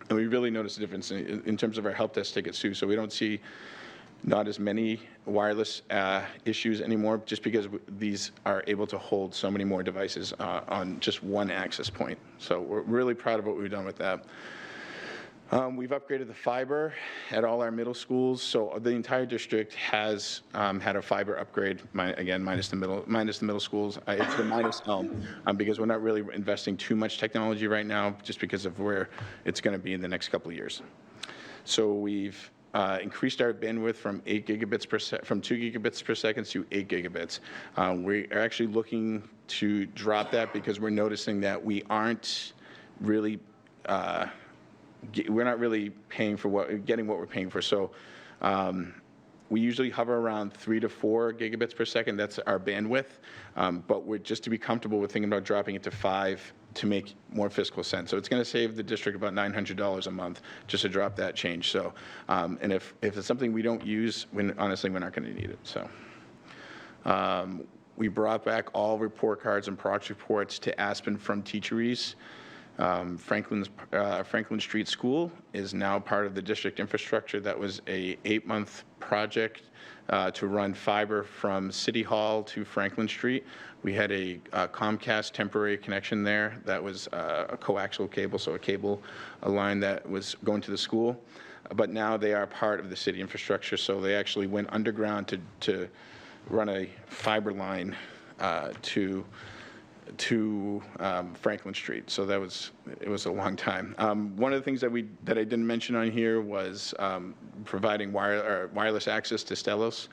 and we really notice a difference in terms of our help desk tickets too. So we don't see not as many wireless issues anymore, just because these are able to hold so many more devices on just one access point. So we're really proud of what we've done with that. We've upgraded the fiber at all our middle schools. So the entire district has had a fiber upgrade, again, minus the middle schools. It's the minus Elm, because we're not really investing too much technology right now, just because of where it's going to be in the next couple of years. So we've increased our bandwidth from 2 gigabits per second to 8 gigabits. We are actually looking to drop that, because we're noticing that we aren't really we're not really paying for getting what we're paying for. So we usually hover around 3 to 4 gigabits per second. That's our bandwidth. But we're just to be comfortable with thinking about dropping it to 5 to make more fiscal sense. So it's going to save the district about $900 a month just to drop that change. So, and if it's something we don't use, honestly, we're not going to need it. So. We brought back all report cards and project reports to Aspen from Teacheries. Franklin Street School is now part of the district infrastructure. That was a 8-month project to run fiber from City Hall to Franklin Street. We had a Comcast temporary connection there that was a coaxial cable, so a line that was going to the school. But now they are part of the city infrastructure, so they actually went underground to run a fiber line to Franklin Street. So it was a long time. One of the things that I didn't mention on here was providing wireless access to Stellos,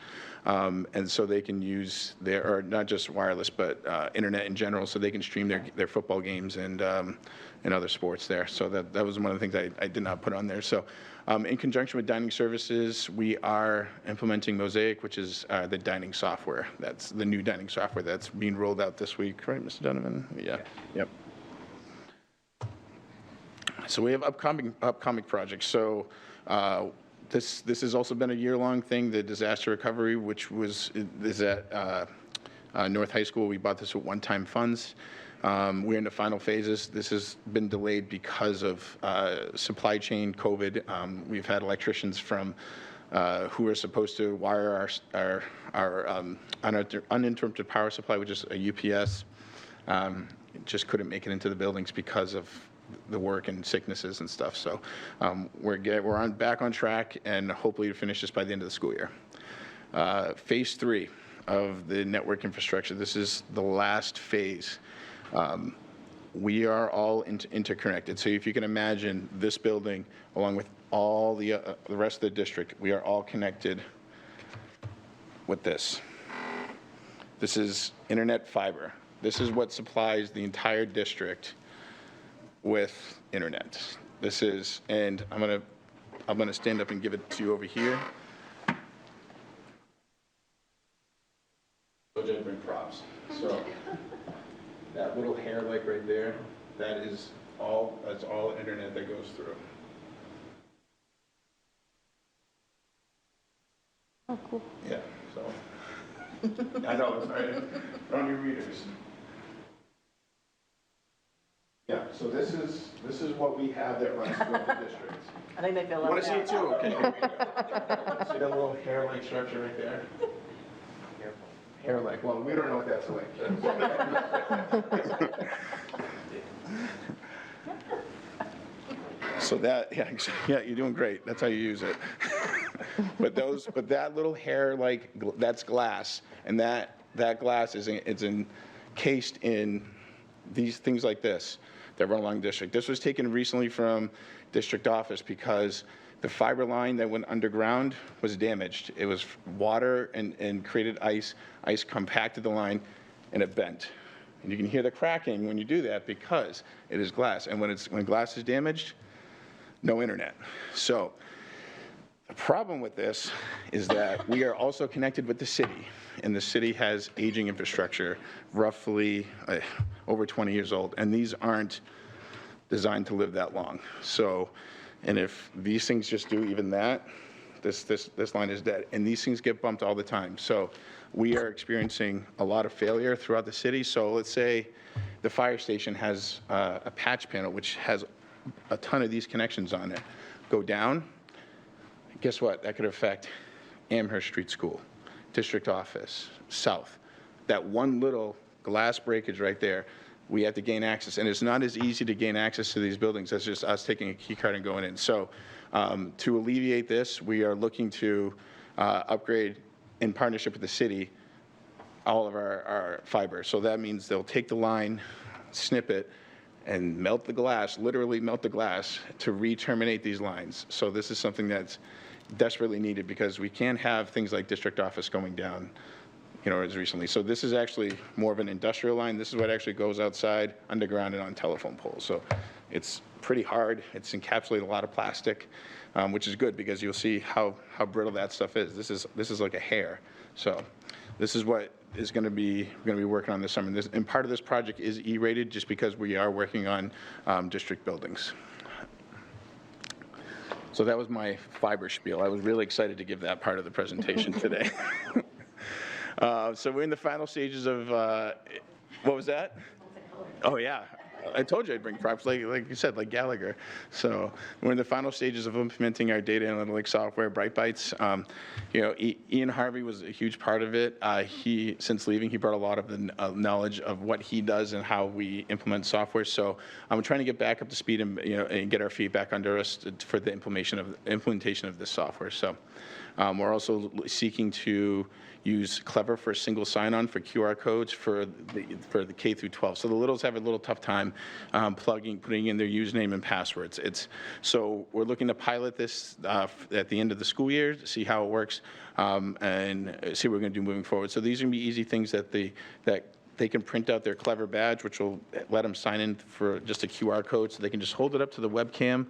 and so they can use or not just wireless, but internet in general, so they can stream their football games and other sports there. So that was one of the things I did not put on there. So in conjunction with dining services, we are implementing Mosaic, which is the dining software. That's the new dining software that's being rolled out this week, right, Mr. Donovan? Yeah. Yep. So we have upcoming projects. So this has also been a year-long thing, the disaster recovery, which is at North High School. We bought this with one-time funds. We're in the final phases. This has been delayed because of supply chain, COVID. We've had electricians from who are supposed to wire our uninterrupted power supply, which is a UPS, just couldn't make it into the buildings because of the work and sicknesses and stuff. So we're back on track, and hopefully to finish this by the end of the school year. Phase 3 of the network infrastructure. This is the last phase. We are all interconnected. So if you can imagine this building, along with all the rest of the district, we are all connected with this. This is internet fiber. This is what supplies the entire district with internet. This is, and I'm gonna stand up and give it to you over here. So just bring props. So. That little hair like right there, that's all internet that goes through. Oh, cool. Yeah, so. I know, it's right on your readers. Yeah, so this is what we have that runs through the district. I think they feel You want left to see it out. too? Okay, here we go. See that little hair-like structure right there? Hair-like, well, we don't know what that's like. So that, yeah, you're doing great. That's how you use it. But that little hair, that's glass, and that glass is encased in these things like this that run along district. This was taken recently from district office because the fiber line that went underground was damaged. It was water and created ice. Ice compacted the line, and it bent. And you can hear the cracking when you do that because it is glass. And when glass is damaged, no internet. So the problem with this is that we are also connected with the city, and the city has aging infrastructure, roughly over 20 years old, and these aren't designed to live that long. So, and if these things just do even that, this line is dead, and these things get bumped all the time. So we are experiencing a lot of failure throughout the city. So let's say the fire station has a patch panel which has a ton of these connections on it. Go down, guess what? That could affect Amherst Street School, district office, south. That one little glass breakage right there, we have to gain access. And it's not as easy to gain access to these buildings as just us taking a key card and going in. So to alleviate this, we are looking to upgrade in partnership with the city all of our fiber. So that means they'll take the line, snip it, and melt the glass, literally melt the glass to re-terminate these lines. So this is something that's desperately needed because we can't have things like district office going down, as recently. So this is actually more of an industrial line. This is what actually goes outside, underground, and on telephone poles. So it's pretty hard. It's encapsulated a lot of plastic, which is good because you'll see how brittle that stuff is. This is like a hair. So this is what is going to be working on this summer. And part of this project is E-rated just because we are working on district buildings. So that was my fiber spiel. I was really excited to give that part of the presentation today. So we're in the final stages of, what was that? Oh, yeah. I told you I'd bring props, like you said, like Gallagher. So we're in the final stages of implementing our data analytics software, Bright Bytes. Ian Harvey was a huge part of it. Since leaving, he brought a lot of the knowledge of what he does and how we implement software. So I'm trying to get back up to speed and get our feedback under us for the implementation of this software. So we're also seeking to use Clever for single sign-on for QR codes for the K through 12. So the littles have a little tough time putting in their username and passwords. So we're looking to pilot this at the end of the school year to see how it works and see what we're going to do moving forward. So these are going to be easy things that they can print out their Clever badge, which will let them sign in for just a QR code, so they can just hold it up to the webcam.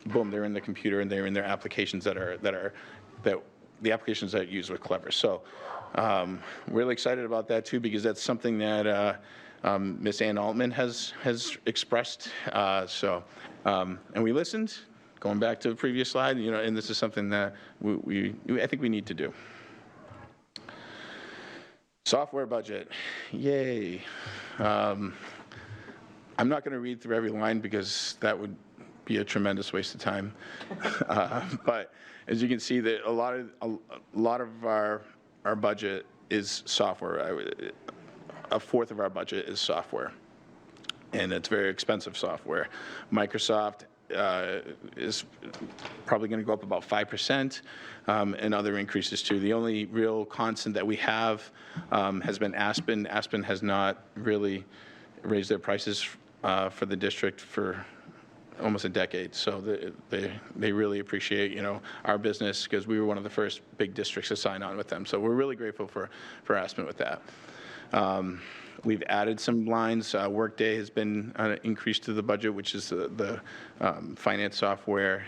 Boom, they're in the computer and they're in their applications that the applications that use with Clever. So really excited about that too, because that's something that Miss Ann Altman has expressed. And we listened, going back to the previous slide, and this is something that I think we need to do. Software budget, yay. I'm not going to read through every line because that would be a tremendous waste of time. But as you can see, that a lot of our budget is software. A fourth of our budget is software, and it's very expensive software. Microsoft is probably going to go up about 5%, and other increases too. The only real constant that we have has been Aspen. Aspen has not really raised their prices for the district for almost a decade. So they really appreciate, our business, because we were one of the first big districts to sign on with them. So we're really grateful for Aspen with that. We've added some lines. Workday has been increased to the budget, which is the finance software.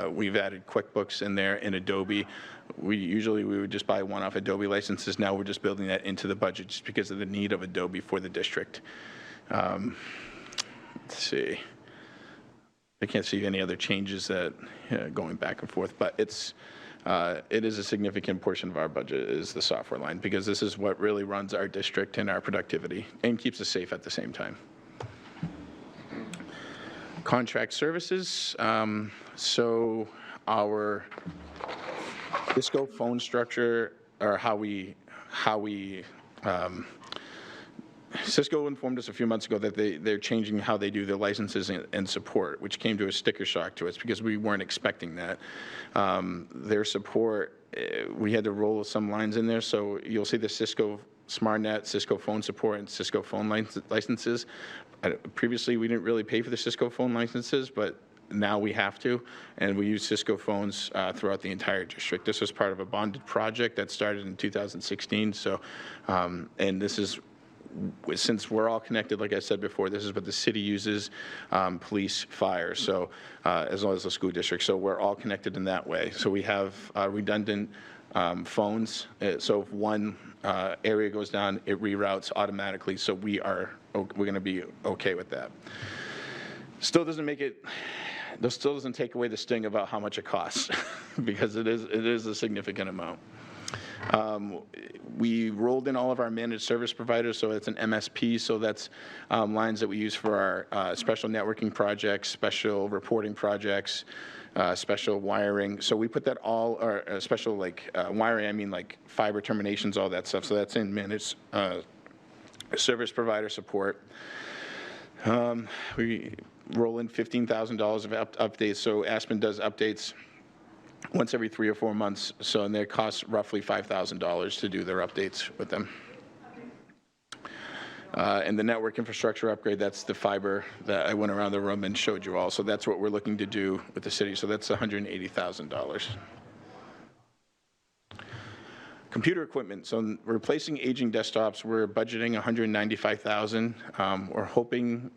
We've added QuickBooks in there and Adobe. We would just buy one-off Adobe licenses. Now we're just building that into the budget just because of the need of Adobe for the district. Let's see. I can't see any other changes that going back and forth, but it is a significant portion of our budget is the software line, because this is what really runs our district and our productivity and keeps us safe at the same time. Contract services. So our Disco phone structure, or how we Cisco informed us a few months ago that they're changing how they do their licenses and support, which came to a sticker shock to us because we weren't expecting that. Their support, we had to roll some lines in there, so you'll see the Cisco SmartNet, Cisco phone support, and Cisco phone licenses. Previously, we didn't really pay for the Cisco phone licenses, but now we have to, and we use Cisco phones throughout the entire district. This was part of a bonded project that started in 2016, so, and this is, since we're all connected, like I said before, this is what the city uses, police, fire, so as well as the school district. So we're all connected in that way. So we have redundant phones. So if one area goes down, it reroutes automatically. So we're going to be okay with that. Still doesn't make it. This still doesn't take away the sting about how much it costs, because it is a significant amount. We rolled in all of our managed service providers, so it's an MSP, so that's lines that we use for our special networking projects, special reporting projects, special wiring. So we put that all, or special like wiring, I mean like fiber terminations, all that stuff. So that's in managed service provider support. We roll in $15,000 of updates. So Aspen does updates once every 3 or 4 months, so, and they cost roughly $5,000 to do their updates with them. And the network infrastructure upgrade, that's the fiber that I went around the room and showed you all. So that's what we're looking to do with the city. So that's $180,000. Computer equipment, so replacing aging desktops, we're budgeting $195,000. We're hoping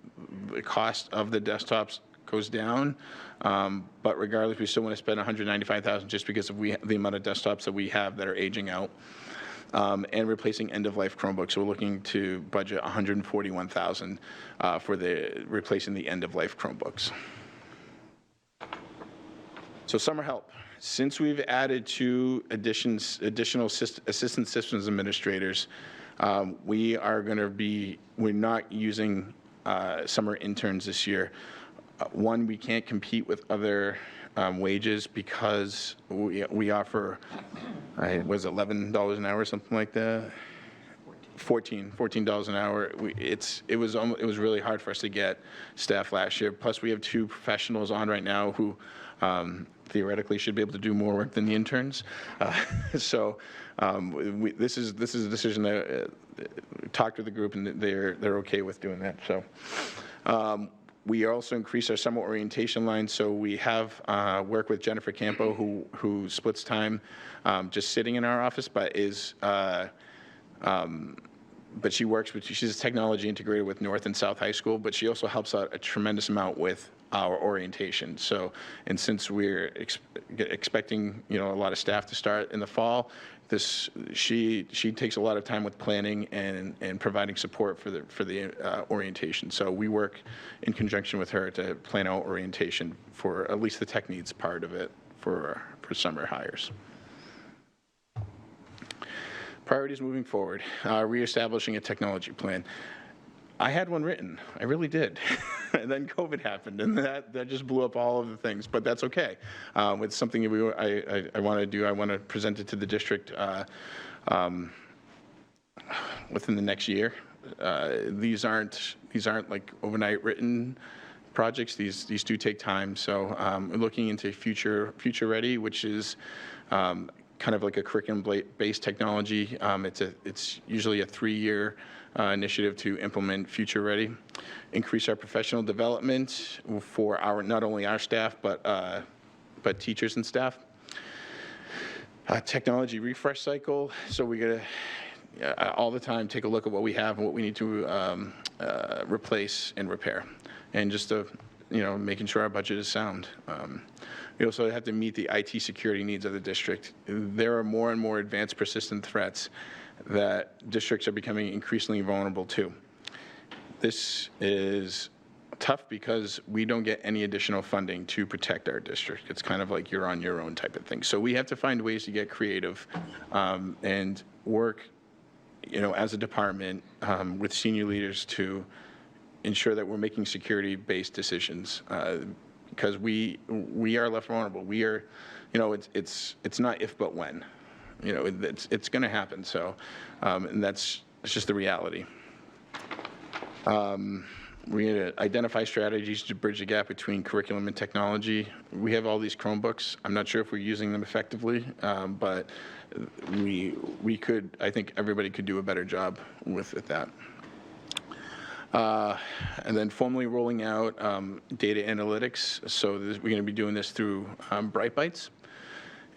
the cost of the desktops goes down, but regardless, we still want to spend $195,000 just because of the amount of desktops that we have that are aging out, and replacing end-of-life Chromebooks. So we're looking to budget $141,000 for replacing the end-of-life Chromebooks. So summer help. Since we've added 2 additional assistant systems administrators, we're not using summer interns this year. One, we can't compete with other wages because we offer, was it $11 an hour or something like that? $14 an hour. It was really hard for us to get staff last year. Plus, we have 2 professionals on right now who theoretically should be able to do more work than the interns. So this is a decision that talked to the group, and they're okay with doing that. So. We also increased our summer orientation line, so we have worked with Jennifer Campo, who splits time just sitting in our office, but she works with, she's a technology integrator with North and South High School, but she also helps out a tremendous amount with our orientation. So, and since we're expecting, a lot of staff to start in the fall, she takes a lot of time with planning and providing support for the orientation. So we work in conjunction with her to plan out orientation for at least the tech needs part of it for summer hires. Priorities moving forward, reestablishing a technology plan. I had one written, I really did. And then COVID happened, and that just blew up all of the things, but that's okay. It's something that I want to do. I want to present it to the district within the next year. These aren't like overnight written projects. These do take time. So looking into future ready, which is kind of like a curriculum-based technology. It's usually a 3-year initiative to implement Future Ready, increase our professional development for not only our staff but teachers and staff. Technology refresh cycle. So we gotta all the time take a look at what we have and what we need to replace and repair, and just making sure our budget is sound. We also have to meet the IT security needs of the district. There are more and more advanced persistent threats that districts are becoming increasingly vulnerable to. This is tough because we don't get any additional funding to protect our district. It's kind of like you're on your own type of thing. So we have to find ways to get creative and work, as a department with senior leaders to ensure that we're making security-based decisions. Because we are left vulnerable. We are, it's not if but when, it's going to happen. So, and it's just the reality. We're going to identify strategies to bridge the gap between curriculum and technology. We have all these Chromebooks. I'm not sure if we're using them effectively, but we could, I think everybody could do a better job with that. And then formally rolling out data analytics. So we're going to be doing this through Bright Bites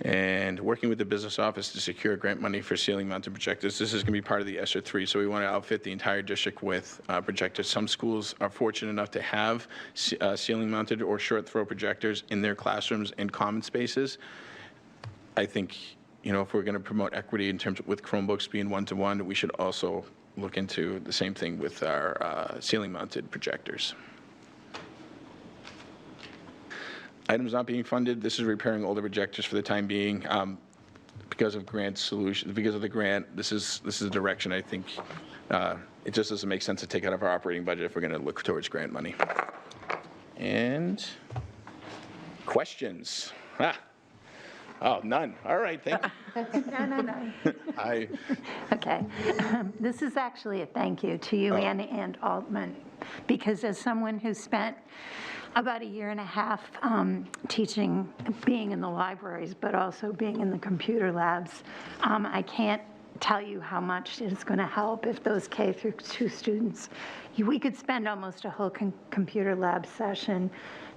and working with the business office to secure grant money for ceiling-mounted projectors. This is going to be part of the ESSER 3, so we want to outfit the entire district with projectors. Some schools are fortunate enough to have ceiling-mounted or short-throw projectors in their classrooms and common spaces. I think, you know, if we're going to promote equity in terms of with Chromebooks being one-to-one, we should also look into the same thing with our ceiling-mounted projectors. Items not being funded, this is repairing older projectors for the time being. Because of grant solution, because of the grant, this is the direction I think it just doesn't make sense to take out of our operating budget if we're going to look towards grant money. And questions? Oh, none. All right, thank you. No. Okay. This is actually a thank you to you, and Altman, because as someone who spent about 1.5 years teaching, being in the libraries, but also being in the computer labs, I can't tell you how much it's going to help if those K through 2 students, we could spend almost a whole computer lab session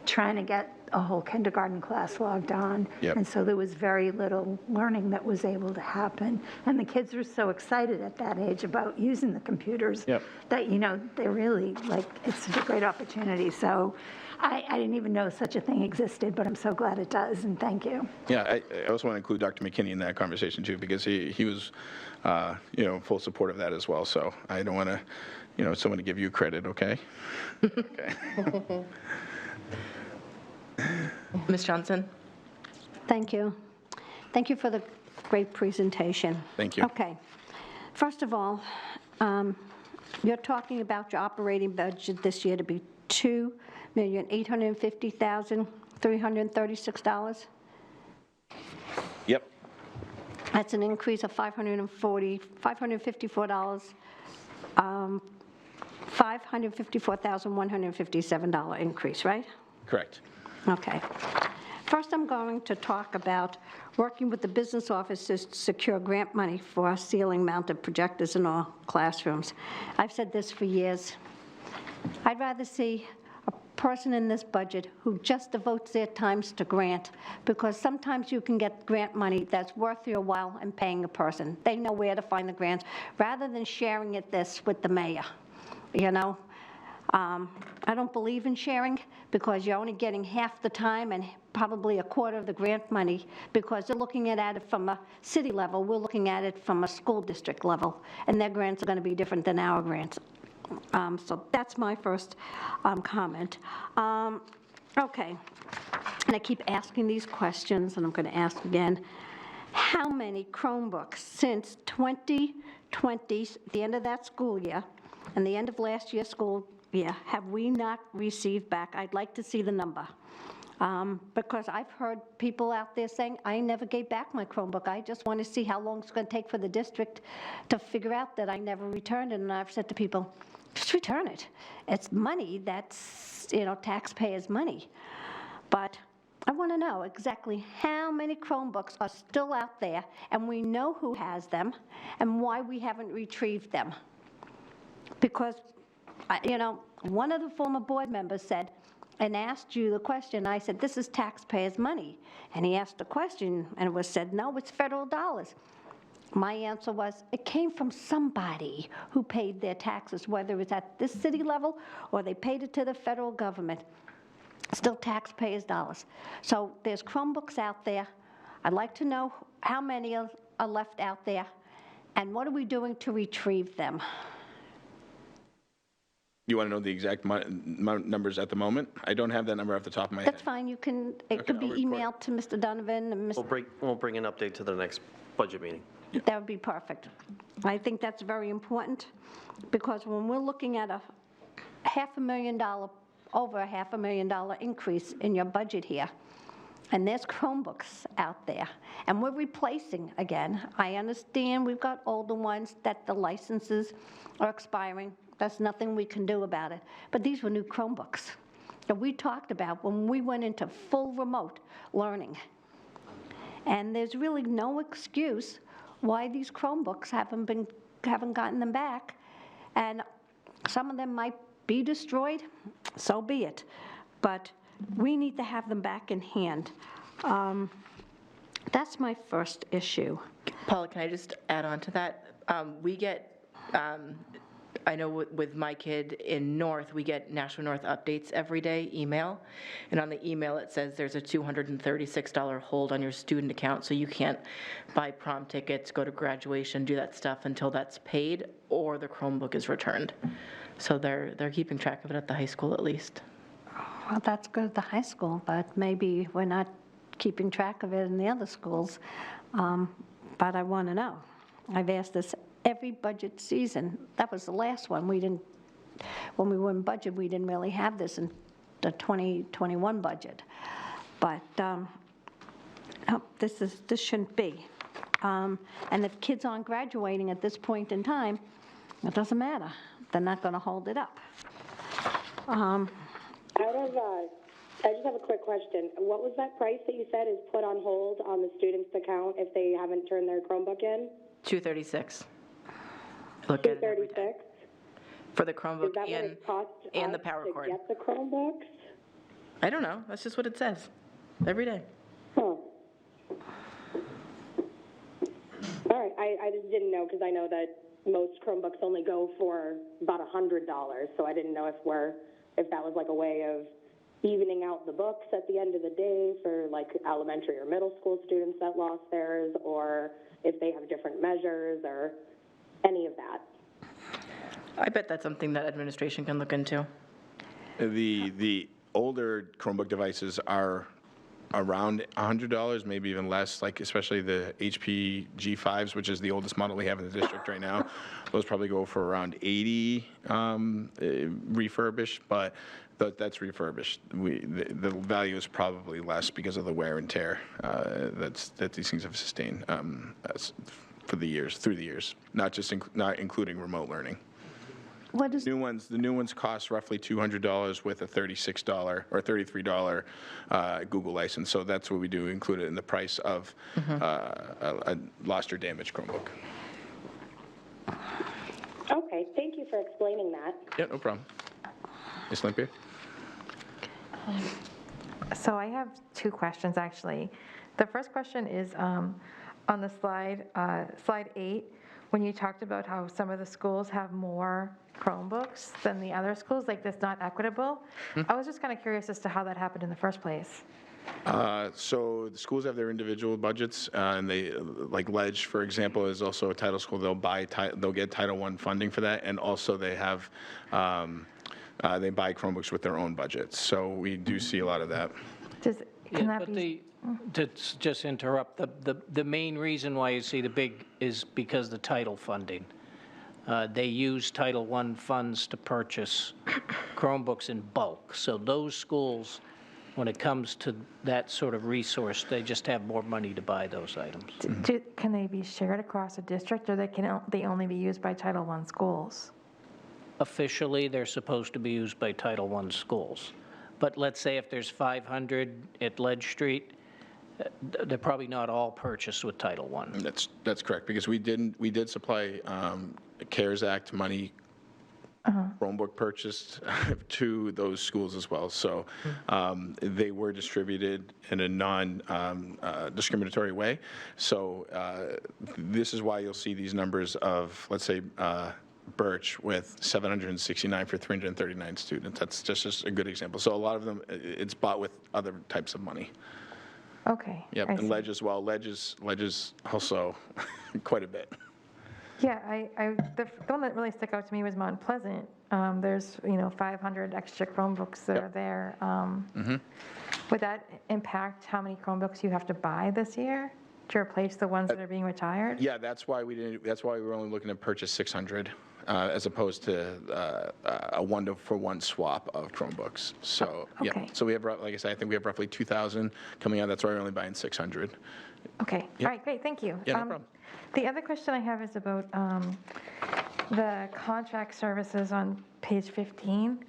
trying to get a whole kindergarten class logged on. Yep. And so there was very little learning that was able to happen. And the kids were so excited at that age about using the computers Yep. that, you know, they really, like, it's such a great opportunity. So I didn't even know such a thing existed, but I'm so glad it does, and thank you. Yeah, I also want to include Dr. McKinney in that conversation too, because he was, you know, full support of that as well. So I don't want to, you know, someone to give you credit, okay? Okay. Ms. Johnson? Thank you. Thank you for the great presentation. Thank you. Okay. First of all, you're talking about your operating budget this year to be $2,850,336. Yep. That's an increase of $554, $554,157 increase, right? Correct. Okay. First, I'm going to talk about working with the business offices to secure grant money for ceiling-mounted projectors in all classrooms. I've said this for years. I'd rather see a person in this budget who just devotes their times to grant, because sometimes you can get grant money that's worth your while in paying a person. They know where to find the grants, rather than sharing this with the mayor, you know? I don't believe in sharing, because you're only getting half the time and probably a quarter of the grant money, because they're looking at it from a city level. We're looking at it from a school district level, and their grants are going to be different than our grants. So that's my first comment. Okay, and I keep asking these questions, and I'm going to ask again. How many Chromebooks since 2020, the end of that school year, and the end of last year's school year, have we not received back? I'd like to see the number. Because I've heard people out there saying, I never gave back my Chromebook. I just want to see how long it's going to take for the district to figure out that I never returned it. And I've said to people, just return it. It's money that's, you know, taxpayers' money. But I want to know exactly how many Chromebooks are still out there, and we know who has them, and why we haven't retrieved them. Because, you know, one of the former board members said, and asked you the question, I said, this is taxpayers' money. And he asked the question, and it was said, no, it's federal dollars. My answer was, it came from somebody who paid their taxes, whether it's at this city level or they paid it to the federal government. Still taxpayers' dollars. So there's Chromebooks out there. I'd like to know how many are left out there, and what are we doing to retrieve them? You want to know the exact numbers at the moment? I don't have that number off the top of my head. That's fine. You can, it Okay, could be I'll record. emailed to Mr. Donovan and Mr. We'll bring an update to the next budget meeting. That would be perfect. I think that's very important, because when we're looking at a over a $500,000 increase in your budget here, and there's Chromebooks out there, and we're replacing again. I understand we've got older ones that the licenses are expiring. There's nothing we can do about it. But these were new Chromebooks that we talked about when we went into full remote learning. And there's really no excuse why these Chromebooks haven't gotten them back. And some of them might be destroyed, so be it. But we need to have them back in hand. That's my first issue. Paula, can I just add on to that? We get, I know with my kid in North, we get Nashua North updates every day, email. And on the email, it says there's a $236 hold on your student account, so you can't buy prom tickets, go to graduation, do that stuff until that's paid or the Chromebook is returned. So they're keeping track of it at the high school at least. Well, that's good at the high school, but maybe we're not keeping track of it in the other schools. But I want to know. I've asked this every budget season. That was the last one. When we were in budget, we didn't really have this in the 2021 budget. But this shouldn't be. And if kids aren't graduating at this point in time, it doesn't matter. They're not going to hold it up. I just have a quick question. What was that price that you said is put on hold on the student's account if they haven't turned their Chromebook in? $236. Look at it every day. $236? For the Chromebook Is that what it cost and the us power to cord. get the Chromebooks? I don't know. That's just what it says every day. Huh. All right, I just didn't know because I know that most Chromebooks only go for about $100, so I didn't know if that was like a way of evening out the books at the end of the day for like elementary or middle school students that lost theirs, or if they have different measures or any of that. I bet that's something that administration can look into. The older Chromebook devices are around $100, maybe even less, like especially the HP G5s, which is the oldest model we have in the district right now. Those probably go for around $80 refurbished, but that's refurbished. The value is probably less because of the wear and tear that these things have sustained through the years, not including remote learning. What is The new ones cost roughly $200 with a $36 or $33 Google license. So that's what we do, include it in the price of a lost or damaged Chromebook. Okay, thank you for explaining that. Yeah, no problem. Ms. Lampier? So I have two questions, actually. The first question is on the slide 8, when you talked about how some of the schools have more Chromebooks than the other schools, like that's not equitable. I was just kind of curious as to how that happened in the first place. So the schools have their individual budgets, and they, like Ledge, for example, is also a title school. They'll get Title I funding for that, and also they have they buy Chromebooks with their own budgets. So we do see a lot of that. Can that be? To just interrupt, the main reason why you see the big is because the title funding. They use Title I funds to purchase Chromebooks in bulk. So those schools, when it comes to that sort of resource, they just have more money to buy those items. Can they be shared across a district, or they only be used by Title I schools? Officially, they're supposed to be used by Title I schools. But let's say if there's 500 at Ledge Street, they're probably not all purchased with Title I. That's correct, because we did supply CARES Act money, Chromebook purchased to those schools as well. So they were distributed in a non-discriminatory way. So this is why you'll see these numbers of, let's say, Birch with 769 for 339 students. That's just a good example. So a lot of them, it's bought with other types of money. Okay. Yep, I and see. Ledge as well. Ledge is also quite a bit. Yeah, the one that really stuck out to me was Mount Pleasant. There's 500 extra Chromebooks that are there. Would that impact how many Chromebooks you have to buy this year to replace the ones that are being retired? Yeah, that's why we were only looking to purchase 600 as opposed to a one-for-one swap of Chromebooks. So okay. yeah, so we have, like I said, I think we have roughly 2,000 coming out. That's why we're only buying 600. Okay, all right, great, thank you. Yeah, no problem. The other question I have is about, the contract services on page 15.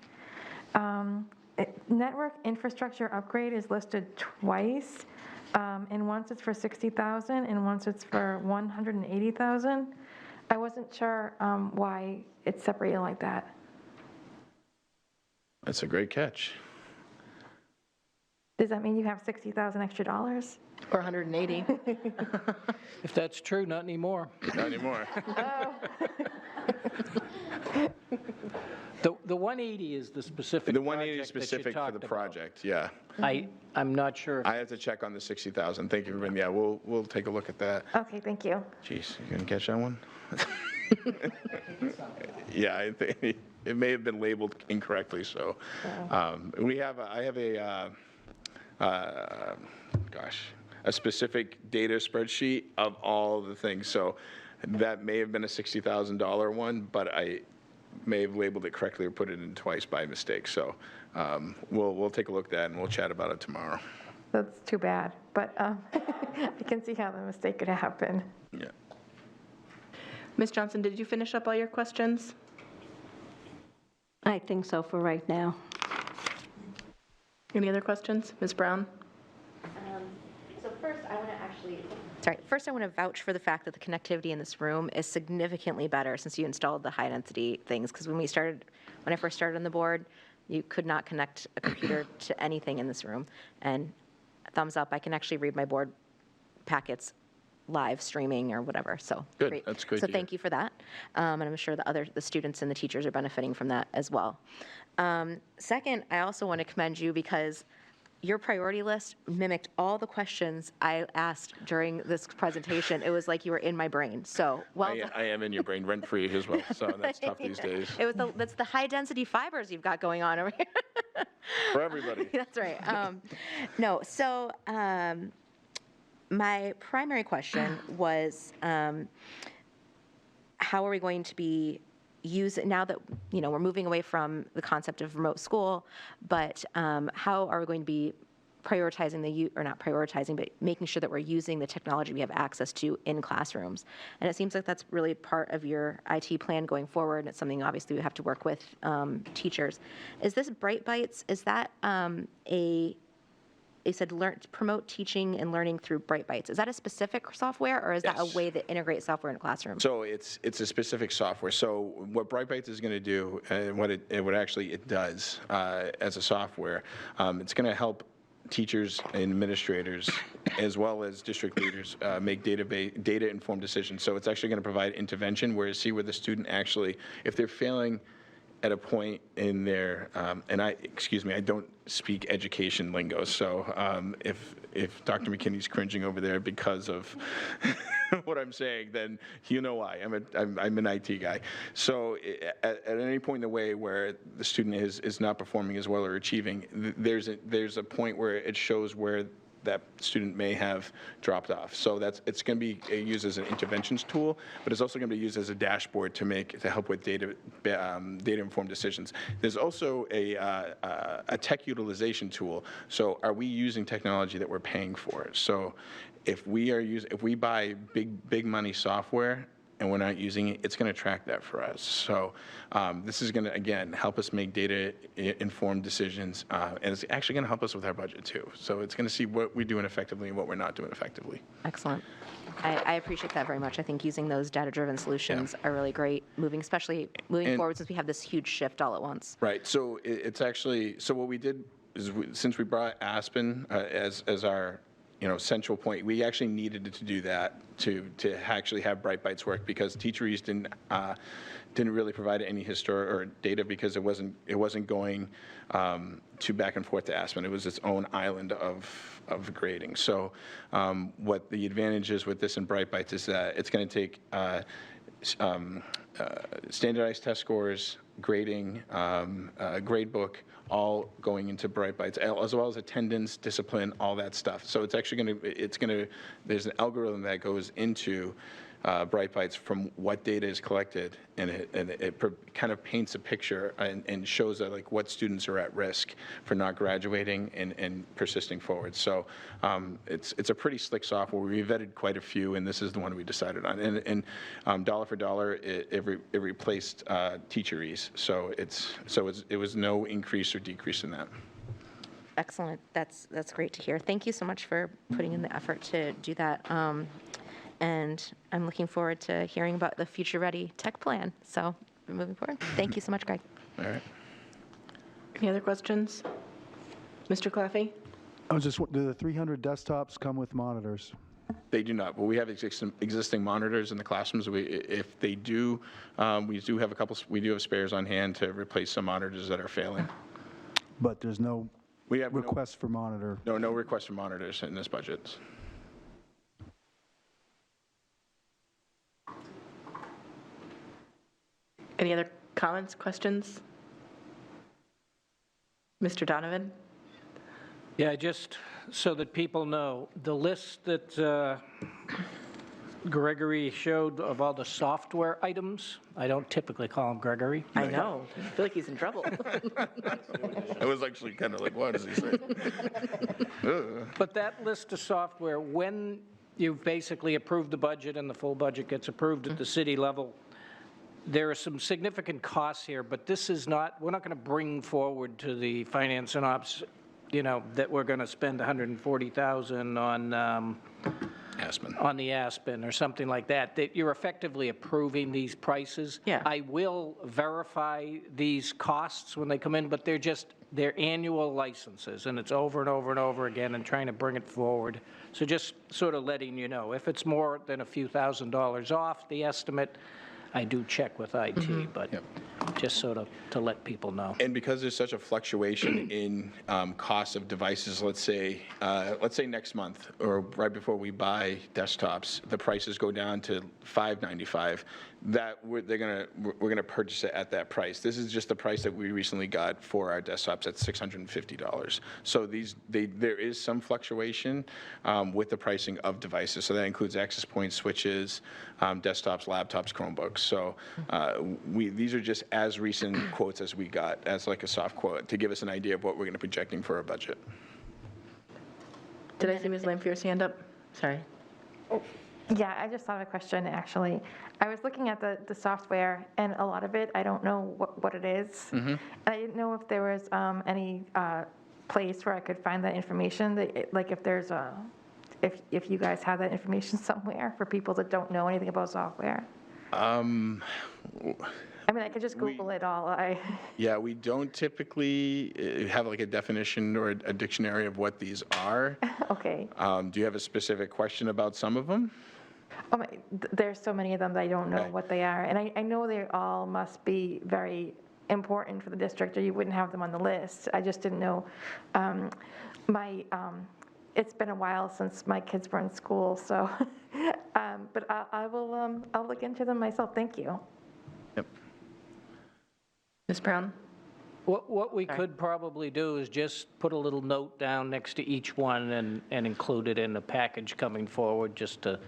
Network infrastructure upgrade is listed twice, and once it's for 60,000 and once it's for 180,000. I wasn't sure why it's separated like that. That's a great catch. Does that mean you have 60,000 extra dollars? Or 180. If that's true, not anymore. Not anymore. The 180 is the specific The 180 is project that you specific for talked the about. project, yeah. I'm not sure. I have to check on the 60,000. Thank you for bringing, yeah, we'll take a look at that. Okay, thank you. Jeez, you gonna catch that one? Yeah, I think it may have been labeled incorrectly, so. I have a specific data spreadsheet of all the things. So that may have been a $60,000 one, but I may have labeled it correctly or put it in twice by mistake. So we'll take a look at that and we'll chat about it tomorrow. That's too bad, but I can see how the mistake could happen. Yeah. Ms. Johnson, did you finish up all your questions? I think so for right now. Any other questions? Ms. Brown? So first, I want to vouch for the fact that the connectivity in this room is significantly better since you installed the high-density things, because when I first started on the board, you could not connect a computer to anything in this room. And thumbs up, I can actually read my board packets live streaming or whatever, so. Good, that's great So to hear. thank you for that. And I'm sure the students and the teachers are benefiting from that as well. Second, I also want to commend you because your priority list mimicked all the questions I asked during this presentation. It was like you were in my brain, so well done. I am in your brain rent-free as well, so that's tough these days. That's the high-density fibers you've got going on over here. For everybody. That's right. No, so my primary question was, how are we going to be now that, we're moving away from the concept of remote school, but how are we going to be prioritizing or not prioritizing, but making sure that we're using the technology we have access to in classrooms? And it seems like that's really part of your IT plan going forward, and it's something obviously we have to work with teachers. Is this Bright Bites, is that you said promote teaching and learning through Bright Bites. Is that a specific software, or is that a Yes. way that integrates software in a classroom? So it's a specific software. So what Brightbytes is going to do, and what it does as a software, it's going to help teachers and administrators, as well as district leaders, make data-informed decisions. So it's actually going to provide intervention where you see where the student actually, if they're failing at a point in their, I don't speak education lingo, so if Dr. McKinney's cringing over there because of what I'm saying, then you know why. I'm an IT guy. So at any point in the way where the student is not performing as well or achieving, there's a point where it shows where that student may have dropped off. So it's going to be used as an interventions tool, but it's also going to be used as a dashboard to help with data-informed decisions. There's also a tech utilization tool. So are we using technology that we're paying for? So if we buy big money software and we're not using it, it's going to track that for us. So this is going to, again, help us make data-informed decisions, and it's actually going to help us with our budget, too. So it's going to see what we're doing effectively and what we're not doing effectively. Excellent. I appreciate that very much. I think using those data-driven solutions are really great, especially moving forward since we have this huge shift all at once. Right. So it's actually, so what we did is since we brought Aspen as our central point, we actually needed to do that to actually have Bright Bites work, because Teacheries didn't really provide any historic or data because it wasn't going to back and forth to Aspen. It was its own island of grading. So what the advantage is with this and Bright Bites is that it's going to take standardized test scores, grading, gradebook, all going into Bright Bites, as well as attendance, discipline, all that stuff. So it's actually there's an algorithm that goes into Bright Bites from what data is collected, and it kind of paints a picture and shows that like what students are at risk for not graduating and persisting forward. So it's a pretty slick software. We vetted quite a few, and this is the one we decided on. And dollar for dollar, it replaced Teacheries. So it was no increase or decrease in that. Excellent. That's great to hear. Thank you so much for putting in the effort to do that. And I'm looking forward to hearing about the Future Ready tech plan. So moving forward. Thank you so much, Greg. All right. Any other questions? Mr. Claffey? I was just, do the 300 desktops come with monitors? They do not, but we have existing monitors in the classrooms. If they do, we do have spares on hand to replace some monitors that are failing. But there's no We have request for monitor? no request for monitors in this budget. Any other comments, questions? Mr. Donovan? Yeah, just so that people know, the list that Gregory showed of all the software items, I don't typically call him Gregory. I know. I feel like he's in trouble. I was actually kind of like, what does he say? But that list of software, when you've basically approved the budget and the full budget gets approved at the city level, there are some significant costs here, but this is not, we're not going to bring forward to the finance and ops, that we're going to spend $140,000 on Aspen. on the Aspen or something like that, that you're effectively approving these prices. Yeah. I will verify these costs when they come in, but they're annual licenses, and it's over and over and over again and trying to bring it forward. So just sort of letting you know, if it's more than a few $1,000s off the estimate, I do check with IT, but just sort of to let people know. And because there's such a fluctuation in cost of devices, let's say next month or right before we buy desktops, the prices go down to $595. We're gonna purchase it at that price. This is just the price that we recently got for our desktops at $650. So there is some fluctuation with the pricing of devices. So that includes access points, switches, desktops, laptops, Chromebooks. So these are just as recent quotes as we got as like a soft quote to give us an idea of what we're going to be projecting for our budget. Did I see Ms. Lamphier's hand up? Sorry. Yeah, I just thought of a question, actually. I was looking at the software, and a lot of it, I don't know what it is. And I didn't know if there was any place where I could find that information, like if there's if you guys have that information somewhere for people that don't know anything about software. I mean, I could just Google it all. Yeah, we don't typically have like a definition or a dictionary of what these are. Okay. Do you have a specific question about some of them? Oh my, there's so many of them that I don't know Okay. what they are. And I know they all must be very important for the district, or you wouldn't have them on the list. I just didn't know. It's been a while since my kids were in school, so, but I'll look into them myself. Thank you. Yep. Ms. Brown? What we could probably do is just put a little note down next to each one and include it in the package coming forward, just to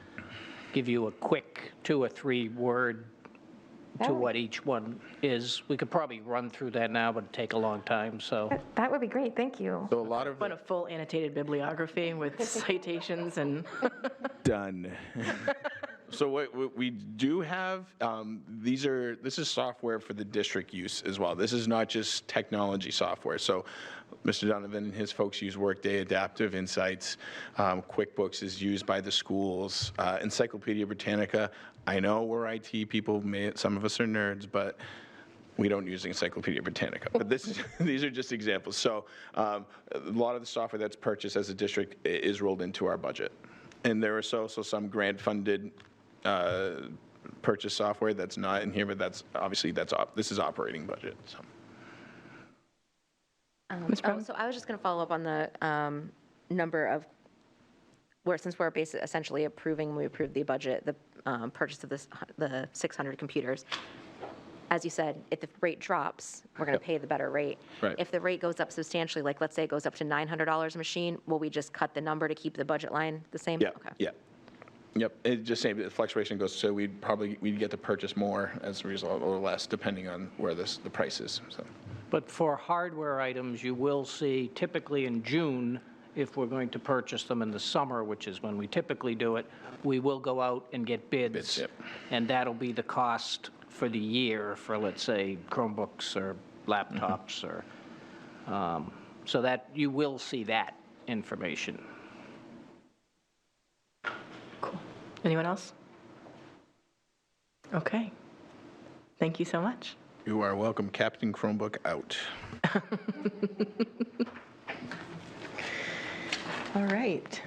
give you a quick 2 or 3 word to what each one is. We could probably run through that now, but it'd take a long time, so. That would be great. Thank you. So a lot of Want a full annotated bibliography with citations and, done. So what we do have, this is software for the district use as well. This is not just technology software. So Mr. Donovan and his folks use Workday, Adaptive Insights. QuickBooks is used by the schools. Encyclopedia Britannica, I know we're IT people, some of us are nerds, but we don't use Encyclopedia Britannica. But these are just examples. So a lot of the software that's purchased as a district is rolled into our budget. And there is also some grant-funded purchase software that's not in here, but this is operating budget. So. So I was just going to follow up on the number of, since we're basically essentially approving, when we approved the budget, the purchase of the 600 computers. As you said, if the rate drops, we're going to pay the better rate. Right. If the rate goes up substantially, like let's say it goes up to $900 a machine, will we just cut the number to keep the budget line the same? Yeah, Okay. yeah. Yep, it just saying the fluctuation goes, so we'd get to purchase more as a result, or less, depending on where the price is, so. But for hardware items, you will see typically in June, if we're going to purchase them in the summer, which is when we typically do it, we will go out and get bids. Bids, yep. And that'll be the cost for the year for, let's say, Chromebooks or laptops or, so that you will see that information. Cool. Anyone else? Okay. Thank you so much. You are welcome. Captain Chromebook out. All right.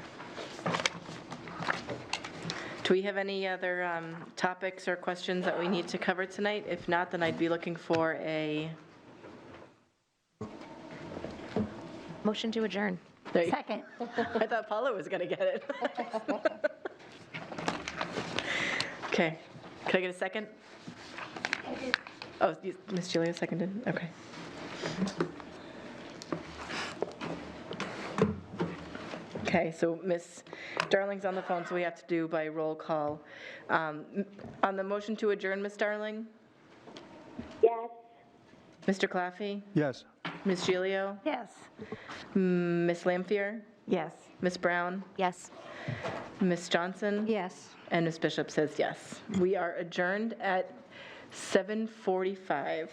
Do we have any other topics or questions that we need to cover tonight? If not, then I'd be looking for a... Motion to adjourn. There you- Second. I thought Paula was going to get it. Okay. Could I get a second? Oh, Ms. Julia seconded? Okay. Okay, so Ms. Darling's on the phone, so we have to do by roll call. On the motion to adjourn, Ms. Darling? Yes. Mr. Claffey? Yes. Ms. Gilio? Yes. Ms. Lampier? Yes. Ms. Brown? Yes. Ms. Johnson? Yes. And Ms. Bishop says yes. We are adjourned at 7:45.